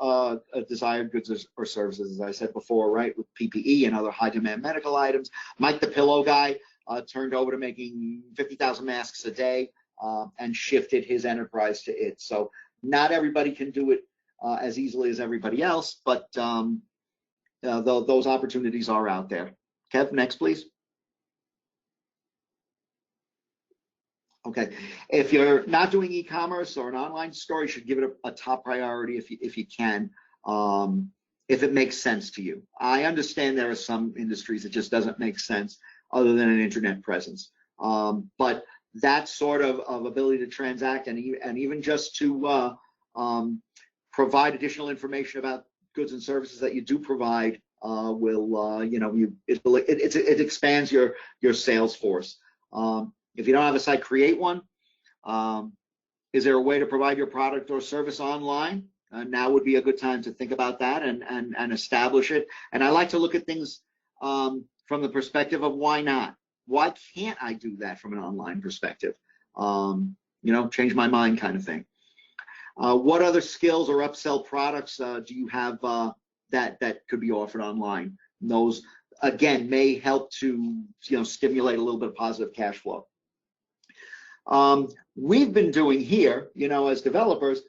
S4: desired goods or services, as I said before, right? With PPE and other high demand medical items. Mike the Pillow Guy turned over to making 50,000 masks a day and shifted his enterprise to it. So not everybody can do it as easily as everybody else, but those opportunities are out there. Kev, next, please. Okay, if you're not doing e-commerce or an online store, you should give it a top priority if you can, if it makes sense to you. I understand there are some industries it just doesn't make sense other than an internet presence, but that sort of ability to transact and even just to provide additional information about goods and services that you do provide will it expands your sales force. If you don't have a site, create one. Is there a way to provide your product or service online? Now would be a good time to think about that and establish it. And I like to look at things from the perspective of why not? Why can't I do that from an online perspective? Change my mind kind of thing. What other skills or upsell products do you have that could be offered online? Those, again, may help to stimulate a little bit of positive cash flow. We've been doing here, as developers,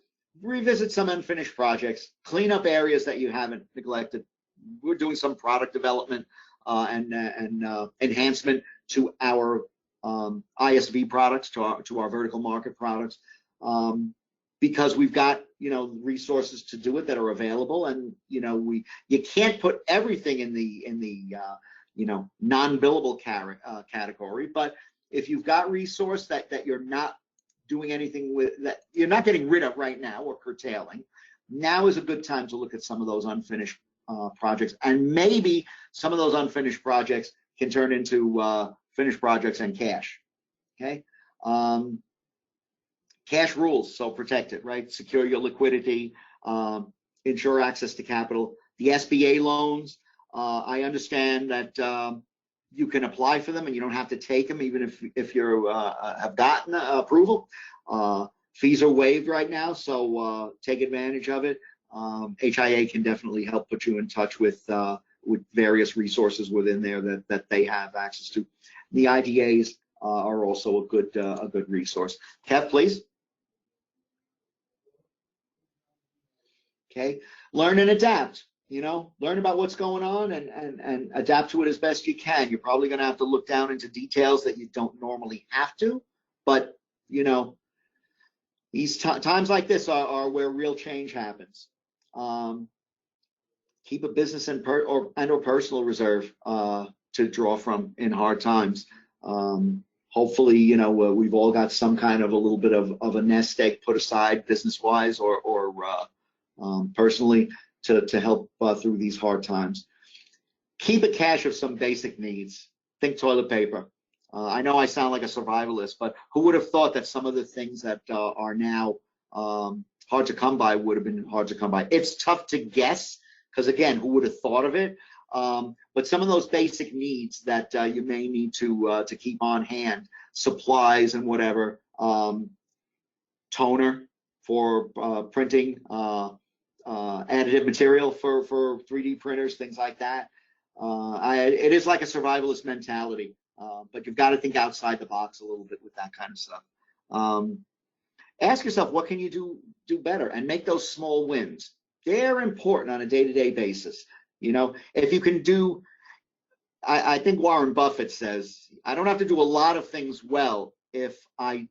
S4: revisit some unfinished projects, clean up areas that you haven't neglected. We're doing some product development and enhancement to our ISV products, to our vertical market products, because we've got resources to do it that are available, and you can't put everything in the non-billable category. But if you've got resource that you're not doing anything with, that you're not getting rid of right now or curtailing, now is a good time to look at some of those unfinished projects, and maybe some of those unfinished projects can turn into finished projects and cash. Okay, cash rules, so protect it, right? Secure your liquidity, ensure access to capital. The SBA loans, I understand that you can apply for them and you don't have to take them, even if you have gotten approval. Fees are waived right now, so take advantage of it. HIA can definitely help put you in touch with various resources within there that they have access to. The IDAs are also a good resource. Kev, please. Okay, learn and adapt. Learn about what's going on and adapt to it as best you can. You're probably going to have to look down into details that you don't normally have to, but these times like this are where real change happens. Keep a business and or personal reserve to draw from in hard times. Hopefully, we've all got some kind of a little bit of a nest egg put aside, business-wise or personally, to help through these hard times. Keep a cache of some basic needs. Think toilet paper. I know I sound like a survivalist, but who would have thought that some of the things that are now hard to come by would have been hard to come by? It's tough to guess, because again, who would have thought of it? But some of those basic needs that you may need to keep on hand, supplies and whatever, toner for printing, additive material for 3D printers, things like that. It is like a survivalist mentality, but you've got to think outside the box a little bit with that kind of stuff. Ask yourself, what can you do better, and make those small wins. They're important on a day-to-day basis. If you can do, I think Warren Buffett says, I don't have to do a lot of things well if I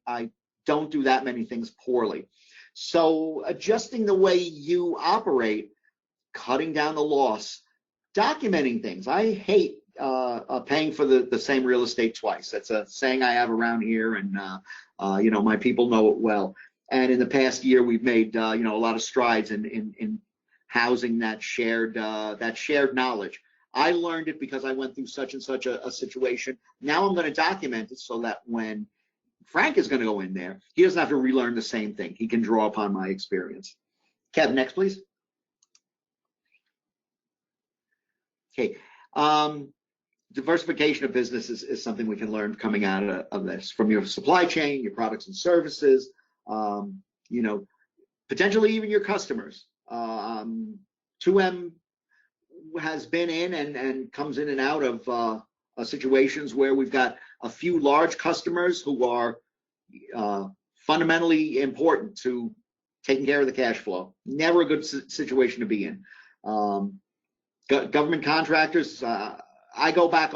S4: don't do that many things poorly. So adjusting the way you operate, cutting down the loss, documenting things. I hate paying for the same real estate twice. That's a saying I have around here, and my people know it well. And in the past year, we've made a lot of strides in housing that shared knowledge. I learned it because I went through such and such a situation. Now I'm going to document it so that when Frank is going to go in there, he doesn't have to relearn the same thing. He can draw upon my experience. Kev, next, please. Okay. Diversification of business is something we can learn coming out of this, from your supply chain, your products and services, potentially even your customers. 2M has been in and comes in and out of situations where we've got a few large customers who are fundamentally important to taking care of the cash flow. Never a good situation to be in. Government contractors, I go back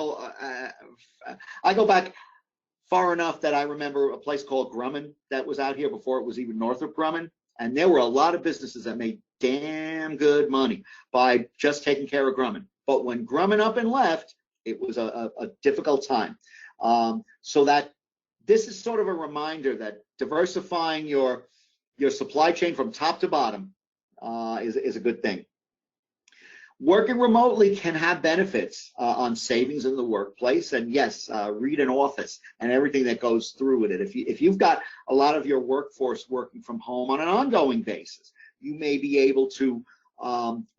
S4: far enough that I remember a place called Grumman that was out here before it was even Northrop Grumman, and there were a lot of businesses that made damn good money by just taking care of Grumman. But when Grumman up and left, it was a difficult time. So that this is sort of a reminder that diversifying your supply chain from top to bottom is a good thing. Working remotely can have benefits on savings in the workplace, and yes, read an office and everything that goes through with it. If you've got a lot of your workforce working from home on an ongoing basis, you may be able to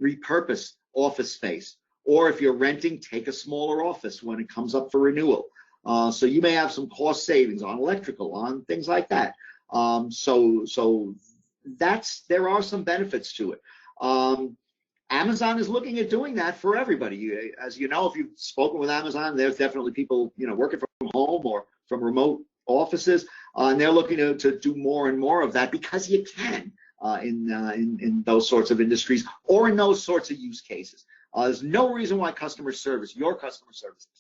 S4: repurpose office space, or if you're renting, take a smaller office when it comes up for renewal. So you may have some cost savings on electrical, on things like that. So there are some benefits to it. Amazon is looking at doing that for everybody. As you know, if you've spoken with Amazon, there's definitely people working from home or from remote offices, and they're looking to do more and more of that, because you can in those sorts of industries or in those sorts of use cases. There's no reason why your customer service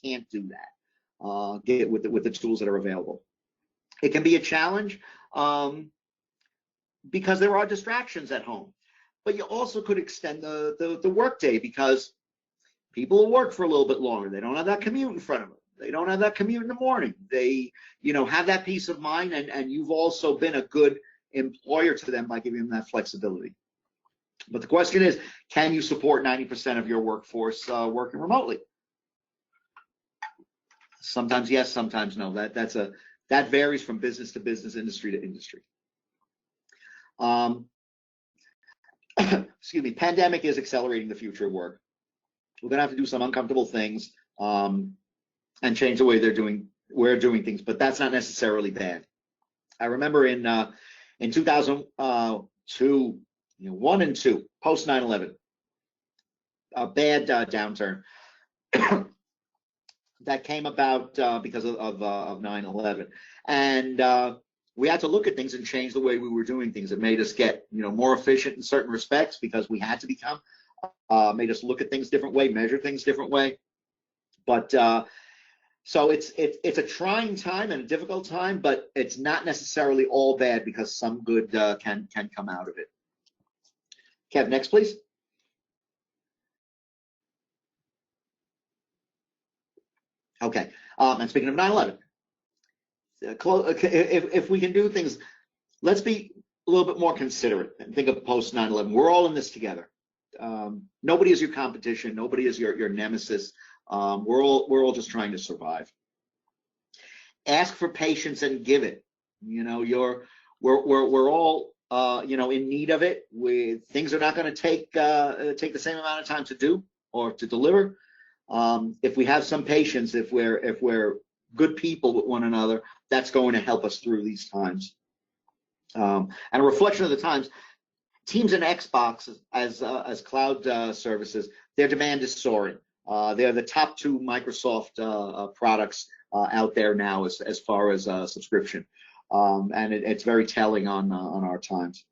S4: can't do that. Get with the tools that are available. It can be a challenge because there are distractions at home. But you also could extend the workday, because People will work for a little bit longer. They don't have that commute in front of them. They don't have that commute in the morning. They, have that peace of mind, and you've also been a good employer to them by giving them that flexibility. But the question is, can you support 90% of your workforce working remotely? Sometimes yes, sometimes no. That varies from business to business, industry to industry. Excuse me. Pandemic is accelerating the future of work. We're going to have to do some uncomfortable things and change the way we're doing things, but that's not necessarily bad. I remember in 2002, 1 and 2, post 9/11, a bad downturn that came about because of 9/11, and we had to look at things and change the way we were doing things. It made us get more efficient in certain respects because we had to become. Made us look at things different way, measure things different way. But so it's a trying time and a difficult time, but it's not necessarily all bad because some good can come out of it. Kev, next please. Okay, and speaking of 9/11, if we can do things, let's be a little bit more considerate and think of post 9/11. We're all in this together. Nobody is your competition. Nobody is your nemesis. We're all just trying to survive. Ask for patience and give it. We're all in need of it. Things are not going to take the same amount of time to do or to deliver. If we have some patience, if we're good people with one another, that's going to help us through these times. And a reflection of the times. Teams and Xbox as cloud services, their demand is soaring. They're the top 2 Microsoft products out there now as far as subscription, and it's very telling on our times.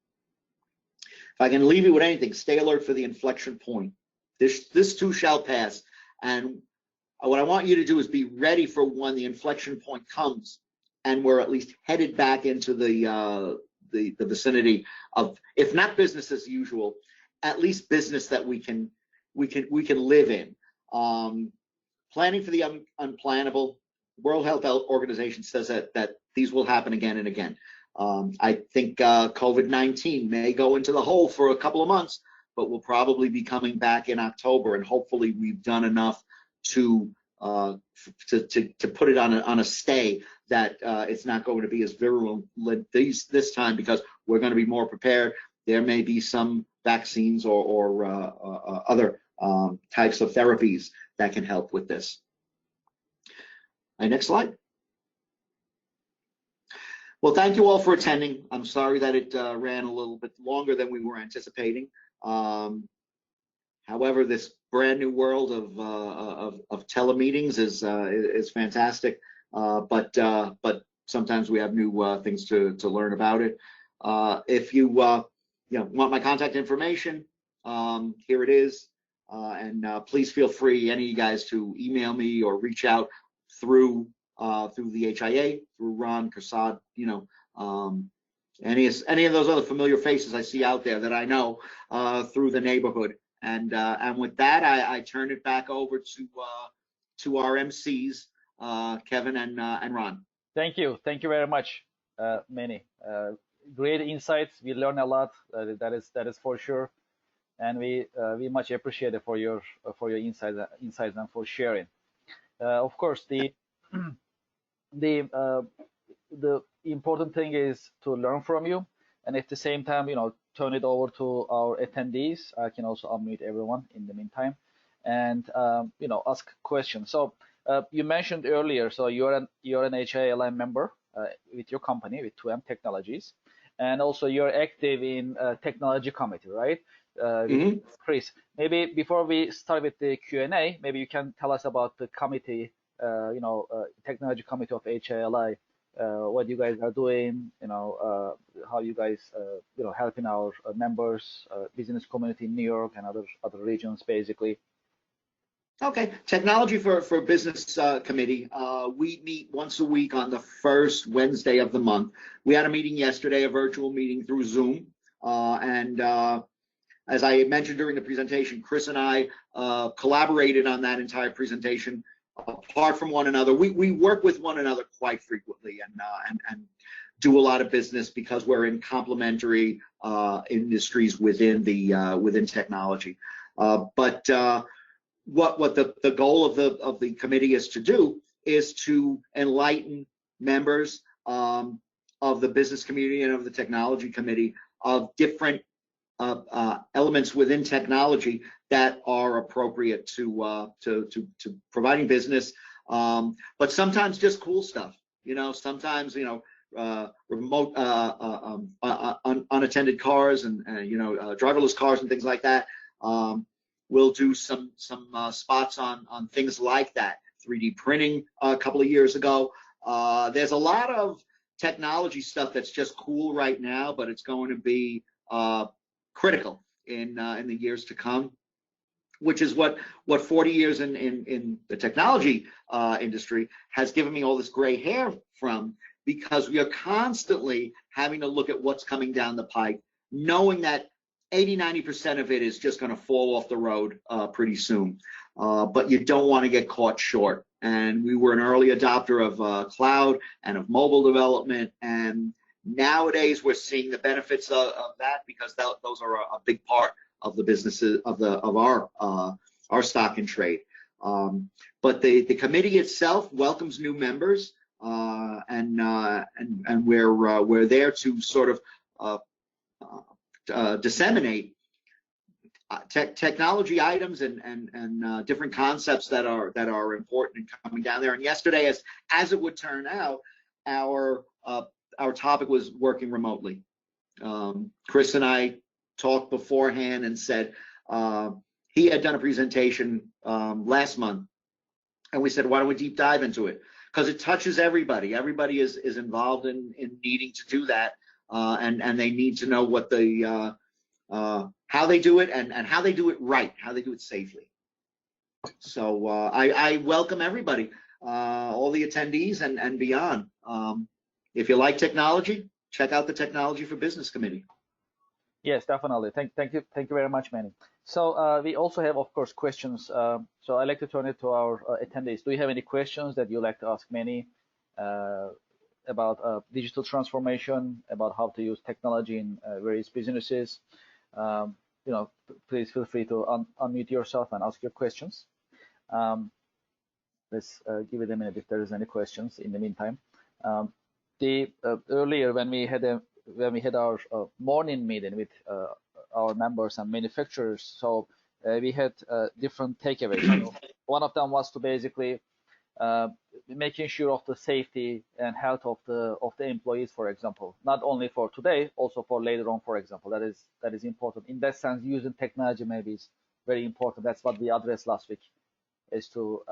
S4: If I can leave you with anything, stay alert for the inflection point. This too shall pass, and what I want you to do is be ready for when the inflection point comes, and we're at least headed back into the vicinity of, if not business as usual, at least business that we can live in. Planning for the unplannable. World Health Organization says that these will happen again and again. I think COVID-19 may go into the hole for a couple of months, but we'll probably be coming back in October, and hopefully we've done enough to put it on a stay that it's not going to be as virulent this time, because we're going to be more prepared. There may be some vaccines or other types of therapies that can help with this. Next slide. Well, thank you all for attending. I'm sorry that it ran a little bit longer than we were anticipating. However, this brand new world of telemeetings is fantastic, but sometimes we have new things to learn about it. If you want my contact information, here it is, and please feel free, any of you guys, to email me or reach out through the HIA, through Ron, Karsad, any of those other familiar faces I see out there that I know through the neighborhood. And with that, I turn it back over to our MCs, Kevin and Ron.
S1: Thank you very much, Manny. Great insights. We learn a lot. That is for sure, and we much appreciate it for your insights and for sharing. Of course, the important thing is to learn from you, and at the same time, turn it over to our attendees. I can also unmute everyone in the meantime, and ask questions. So you mentioned earlier, so you're an HILI member with your company, with 2M Technologies, and also you're active in technology committee, right? Chris, maybe before we start with the Q&A, maybe you can tell us about the committee, technology committee of HILI. What you guys are doing, how you guys, helping our members, business community in New York and other regions, basically.
S4: Okay, Technology for Business Committee. We meet once a week on the first Wednesday of the month. We had a meeting yesterday, a virtual meeting through Zoom, and As I mentioned during the presentation, Chris and I collaborated on that entire presentation. Apart from one another, we work with one another quite frequently and do a lot of business because we're in complementary industries within technology. But what the goal of the committee is to do is to enlighten members of the business community and of the technology committee of different elements within technology that are appropriate to providing business, but sometimes just cool stuff. Sometimes remote unattended cars and driverless cars and things like that. We'll do some spots on things like that. 3D printing a couple of years ago. There's a lot of technology stuff that's just cool right now, but it's going to be critical in the years to come, which is what 40 years in the technology industry has given me all this gray hair from, because we are constantly having to look at what's coming down the pike, knowing that 80–90% of it is just going to fall off the road pretty soon. But you don't want to get caught short. And we were an early adopter of cloud and of mobile development, and nowadays we're seeing the benefits of that, because those are a big part of the businesses of our stock and trade. But the committee itself welcomes new members, and we're there to sort of disseminate technology items and different concepts that are important and coming down there. And yesterday, as it would turn out, our topic was working remotely. Chris and I talked beforehand and said he had done a presentation last month, and we said, why don't we deep dive into it? Because it touches everybody. Everybody is involved in needing to do that, and they need to know what how they do it and how they do it right, how they do it safely. So I welcome everybody, all the attendees and beyond. If you like technology, check out the Technology for Business Committee.
S1: Yes, definitely. Thank you very much, Manny. So we also have, of course, questions. So I'd like to turn it to our attendees. Do you have any questions that you'd like to ask Manny about digital transformation, about how to use technology in various businesses? Please feel free to unmute yourself and ask your questions. Let's give it a minute if there is any questions in the meantime. Earlier when we had our morning meeting with our members and manufacturers, so we had different takeaways. One of them was to basically making sure of the safety and health of the employees, for example, not only for today, also for later on, for example. That is important. In that sense, using technology maybe is very important. That's what we addressed last week, is to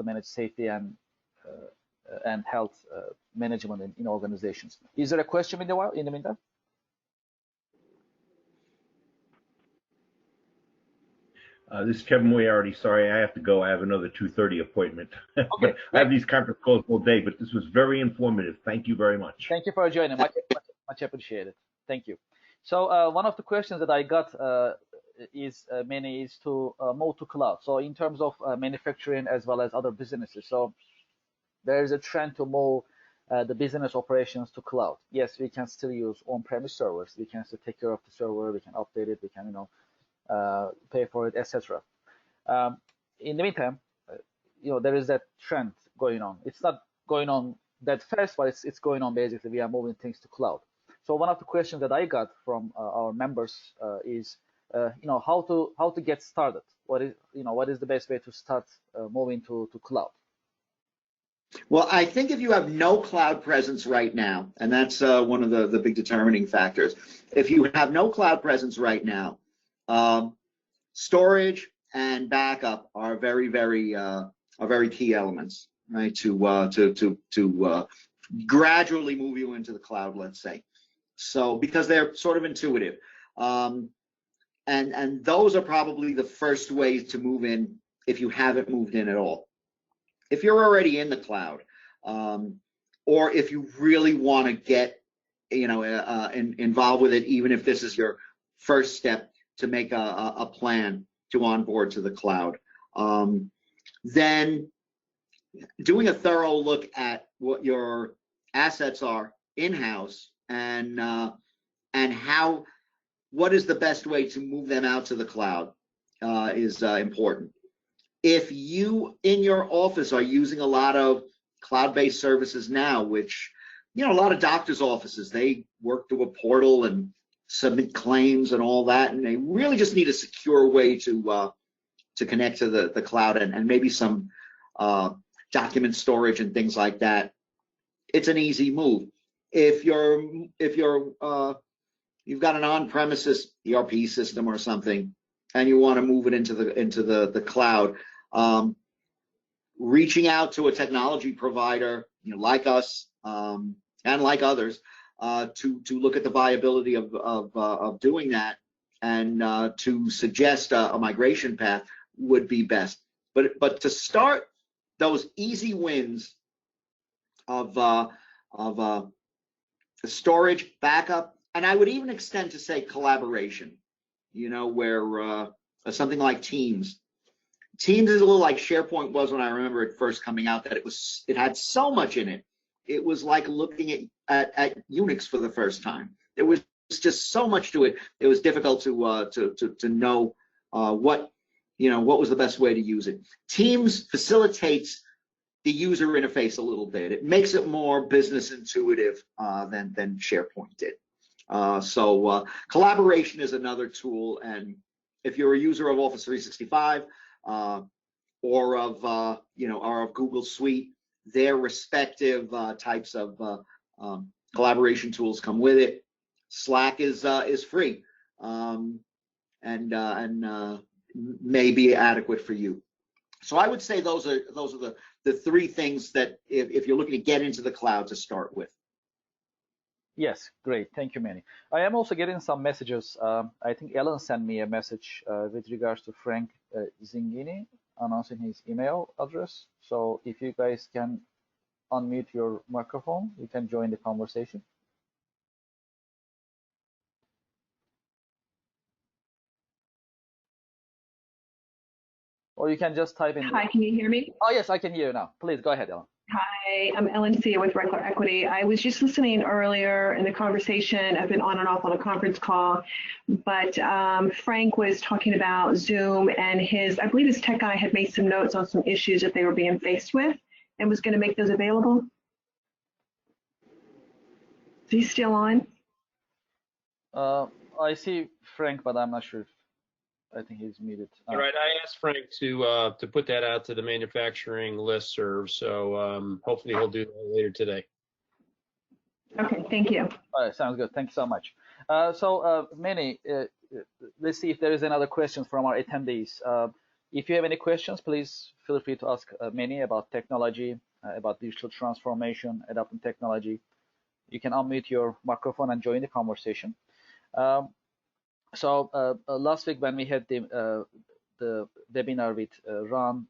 S1: manage safety and health management in organizations. Is there a question in the meantime?
S6: This is Kevin Moriarty. Sorry, I have to go. I have another 2:30 appointment. Okay, I have these conference calls all day, but this was very informative. Thank you very much.
S1: Thank you for joining. Much appreciated. Thank you. So one of the questions that I got is to move to cloud. So in terms of manufacturing as well as other businesses, so there is a trend to move the business operations to cloud. Yes, we can still use on-premise servers. We can still take care of the server. We can update it. We can, pay for it, etc. In the meantime, there is that trend going on. It's not going on that fast, but it's going on. Basically, we are moving things to cloud. So one of the questions that I got from our members is, how to get started. What is the best way to start moving to cloud?
S4: Well, I think if you have no cloud presence right now, and that's one of the big determining factors. If you have no cloud presence right now, storage and backup are very key elements, right? To gradually move you into the cloud, let's say. So because they're sort of intuitive, and those are probably the first ways to move in if you haven't moved in at all. If you're already in the cloud, or if you really want to get involved with it, even if this is your first step to make a plan to onboard to the cloud. Then doing a thorough look at what your assets are in-house and what is the best way to move them out to the cloud is important. If you in your office are using a lot of cloud-based services now, which, you know, a lot of doctors' offices, they work through a portal and submit claims and all that, and they really just need a secure way to connect to the cloud and maybe some document storage and things like that. It's an easy move. If you've got an on-premises ERP system or something, and you want to move it into the cloud, reaching out to a technology provider, you know, like us and like others, to look at the viability of doing that and to suggest a migration path would be best. But to start those easy wins of storage, backup, and I would even extend to say collaboration, you know, where something like Teams. Teams is a little like SharePoint was when I remember it first coming out, that it had so much in it. It was like looking at Unix for the first time. There was just so much to it. It was difficult to know what was the best way to use it. Teams facilitates the user interface a little bit. It makes it more business intuitive than SharePoint did. So collaboration is another tool, and if you're a user of Office 365 or of Google Suite, their respective types of collaboration tools come with it. Slack is free and may be adequate for you. So I would say those are the three things that if you're looking to get into the cloud to start with.
S1: Yes, great. Thank you, Manny. I am also getting some messages. I think Ellen sent me a message with regards to Frank Zingini announcing his email address. So if you guys can unmute your microphone, you can join the conversation. Or you can just type in.
S8: Hi, can you hear me?
S1: Oh, yes, I can hear you now. Please go ahead, Ellen.
S8: Hi, I'm Ellen C. with Regular Equity. I was just listening earlier in the conversation. I've been on and off on a conference call, but Frank was talking about Zoom and I believe his tech guy had made some notes on some issues that they were being faced with and was going to make those available. Is he still on?
S1: I see Frank, but I'm not sure if I think he's muted.
S7: All right, I asked Frank to put that out to the manufacturing listserv, so hopefully he'll do that later today.
S8: Okay, thank you.
S1: All right, sounds good. Thank you so much. Manny, let's see if there is another question from our attendees. If you have any questions, please feel free to ask Manny about technology, about digital transformation, adopting technology. You can unmute your microphone and join the conversation. Last week when we had the webinar with Ron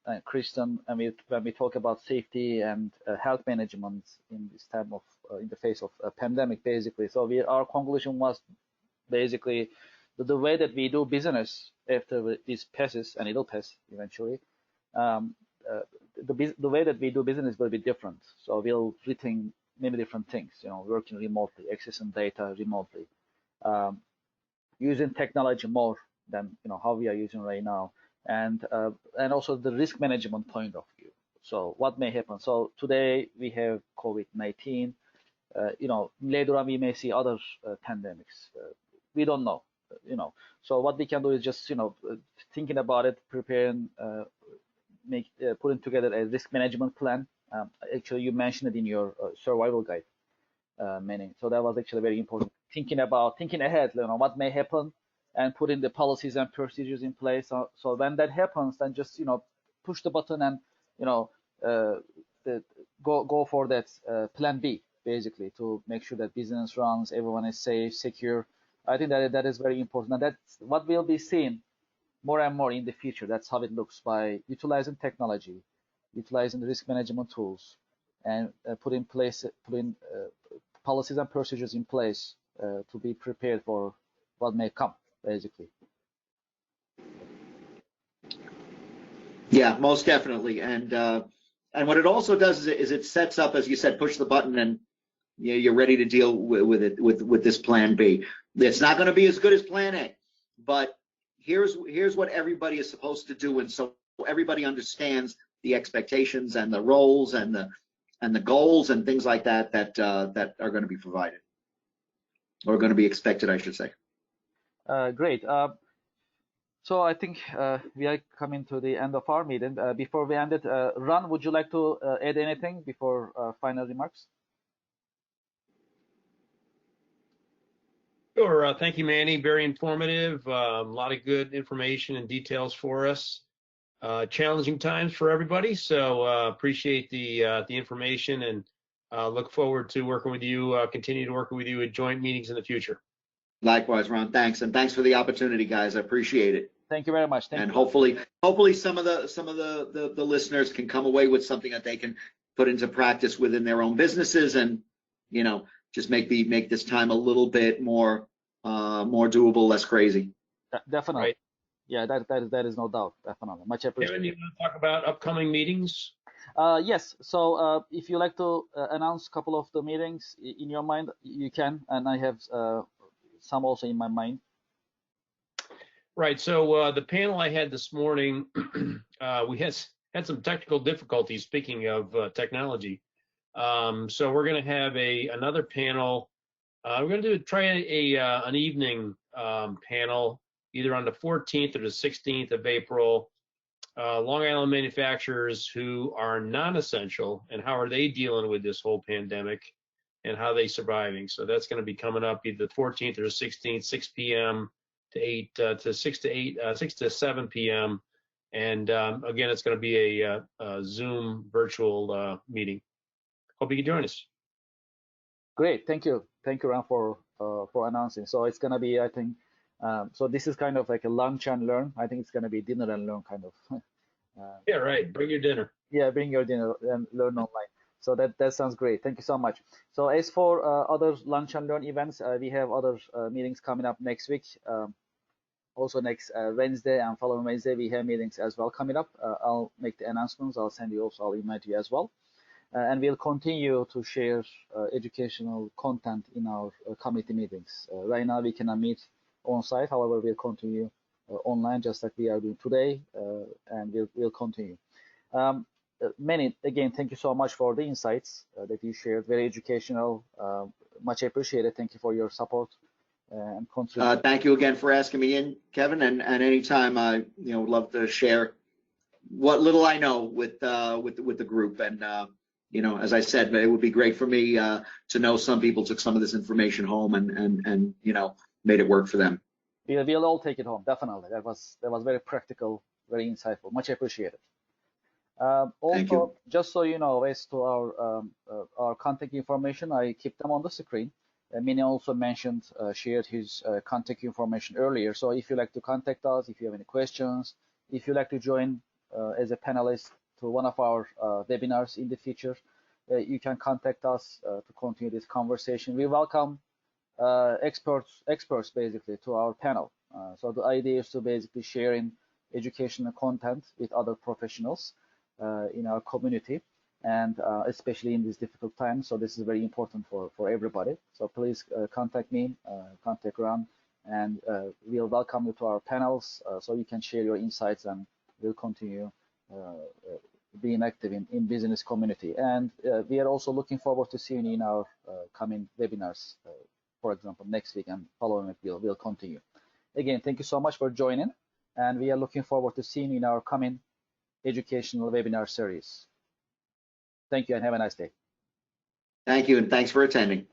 S1: and Kristen, and when we talk about safety and health management in this time of in the face of a pandemic, basically. So our conclusion was basically the way that we do business after this passes, and it'll pass eventually. The way that we do business will be different. So we'll rethink many different things. You know, working remotely, accessing data remotely. Using technology more than how we are using right now, and also the risk management point of view. So what may happen? So today we have COVID-19. Later on we may see other pandemics. We don't know. So what we can do is just thinking about it, preparing, putting together a risk management plan. Actually, you mentioned it in your survival guide, Manny. So that was actually very important. Thinking ahead, what may happen, and putting the policies and procedures in place. So when that happens, then just push the button and go for that plan B, basically, to make sure that business runs, everyone is safe, secure. I think that is very important, and that's what will be seen more and more in the future. That's how it looks, by utilizing technology, utilizing the risk management tools, and putting policies and procedures in place to be prepared for what may come, basically.
S4: Yeah, most definitely. And what it also does is it sets up, as you said, push the button and you're ready to deal with it with this plan B. It's not going to be as good as plan A, but here's what everybody is supposed to do, and so everybody understands the expectations and the roles and the goals and things like that that are going to be provided or going to be expected, I should say.
S1: Great. So I think we are coming to the end of our meeting. Before we end it, Ron, would you like to add anything before final remarks?
S7: Sure. Thank you, Manny. Very informative. A lot of good information and details for us. Challenging times for everybody, so appreciate the information and look forward to working with you. Continue to work with you at joint meetings in the future.
S4: Likewise, Ron. Thanks, and thanks for the opportunity, guys. I appreciate it.
S1: Thank you very much. Thank you.
S4: Hopefully some of the listeners can come away with something that they can put into practice within their own businesses, and just make this time a little bit more doable, less crazy.
S1: Definitely. Right. Yeah, that is no doubt. Definitely. Much appreciated.
S7: Kevin, you want to talk about upcoming meetings?
S1: Yes. So if you like to announce a couple of the meetings in your mind, you can, and I have some also in my mind.
S7: Right. So the panel I had this morning, we had some technical difficulties. Speaking of technology, so we're going to have another panel. We're going to try an evening panel, either on the 14th or the 16th of April. Long Island manufacturers who are non-essential, and how are they dealing with this whole pandemic, and how are they surviving? So that's going to be coming up either the 14th or the 16th, 6 p.m. to 6 to 7 p.m. And again, it's going to be a Zoom virtual meeting. Hope you can join us.
S1: Great, thank you, Ron, for announcing. So it's going to be, I think, so this is kind of like a lunch and learn. I think it's going to be dinner and learn kind of.
S7: Yeah, right. Bring your dinner.
S1: Yeah, bring your dinner and learn online. So that sounds great. Thank you so much. So as for other lunch and learn events, we have other meetings coming up next week. Also next Wednesday and following Wednesday, we have meetings as well coming up. I'll make the announcements. I'll send you also, I'll invite you as well. And we'll continue to share educational content in our committee meetings. Right now, we cannot meet on site. However, we'll continue online just like we are doing today, and we'll continue. Manny, again, thank you so much for the insights that you shared. Very educational, much appreciated. Thank you for your support and contribution.
S4: Thank you again for asking me in, Kevin. And anytime I would love to share what little I know with the group. And as I said, it would be great for me to know some people took some of this information home and made it work for them.
S1: We'll all take it home, definitely. That was very practical, very insightful. Much appreciated. Also, just so you know, as to our contact information, I keep them on the screen. Manny also shared his contact information earlier. So if you like to contact us, if you have any questions, if you like to join as a panelist to one of our webinars in the future, you can contact us to continue this conversation. We welcome experts basically to our panel. So the idea is to basically sharing educational content with other professionals in our community, and especially in these difficult times. So this is very important for everybody. So please contact me, contact Ron, and we'll welcome you to our panels so you can share your insights, and we'll continue being active in business community. And we are also looking forward to seeing you in our coming webinars. For example, next week and following it, we'll continue. Again, thank you so much for joining, and we are looking forward to seeing you in our coming educational webinar series. Thank you and have a nice day.
S4: Thank you, and thanks for attending.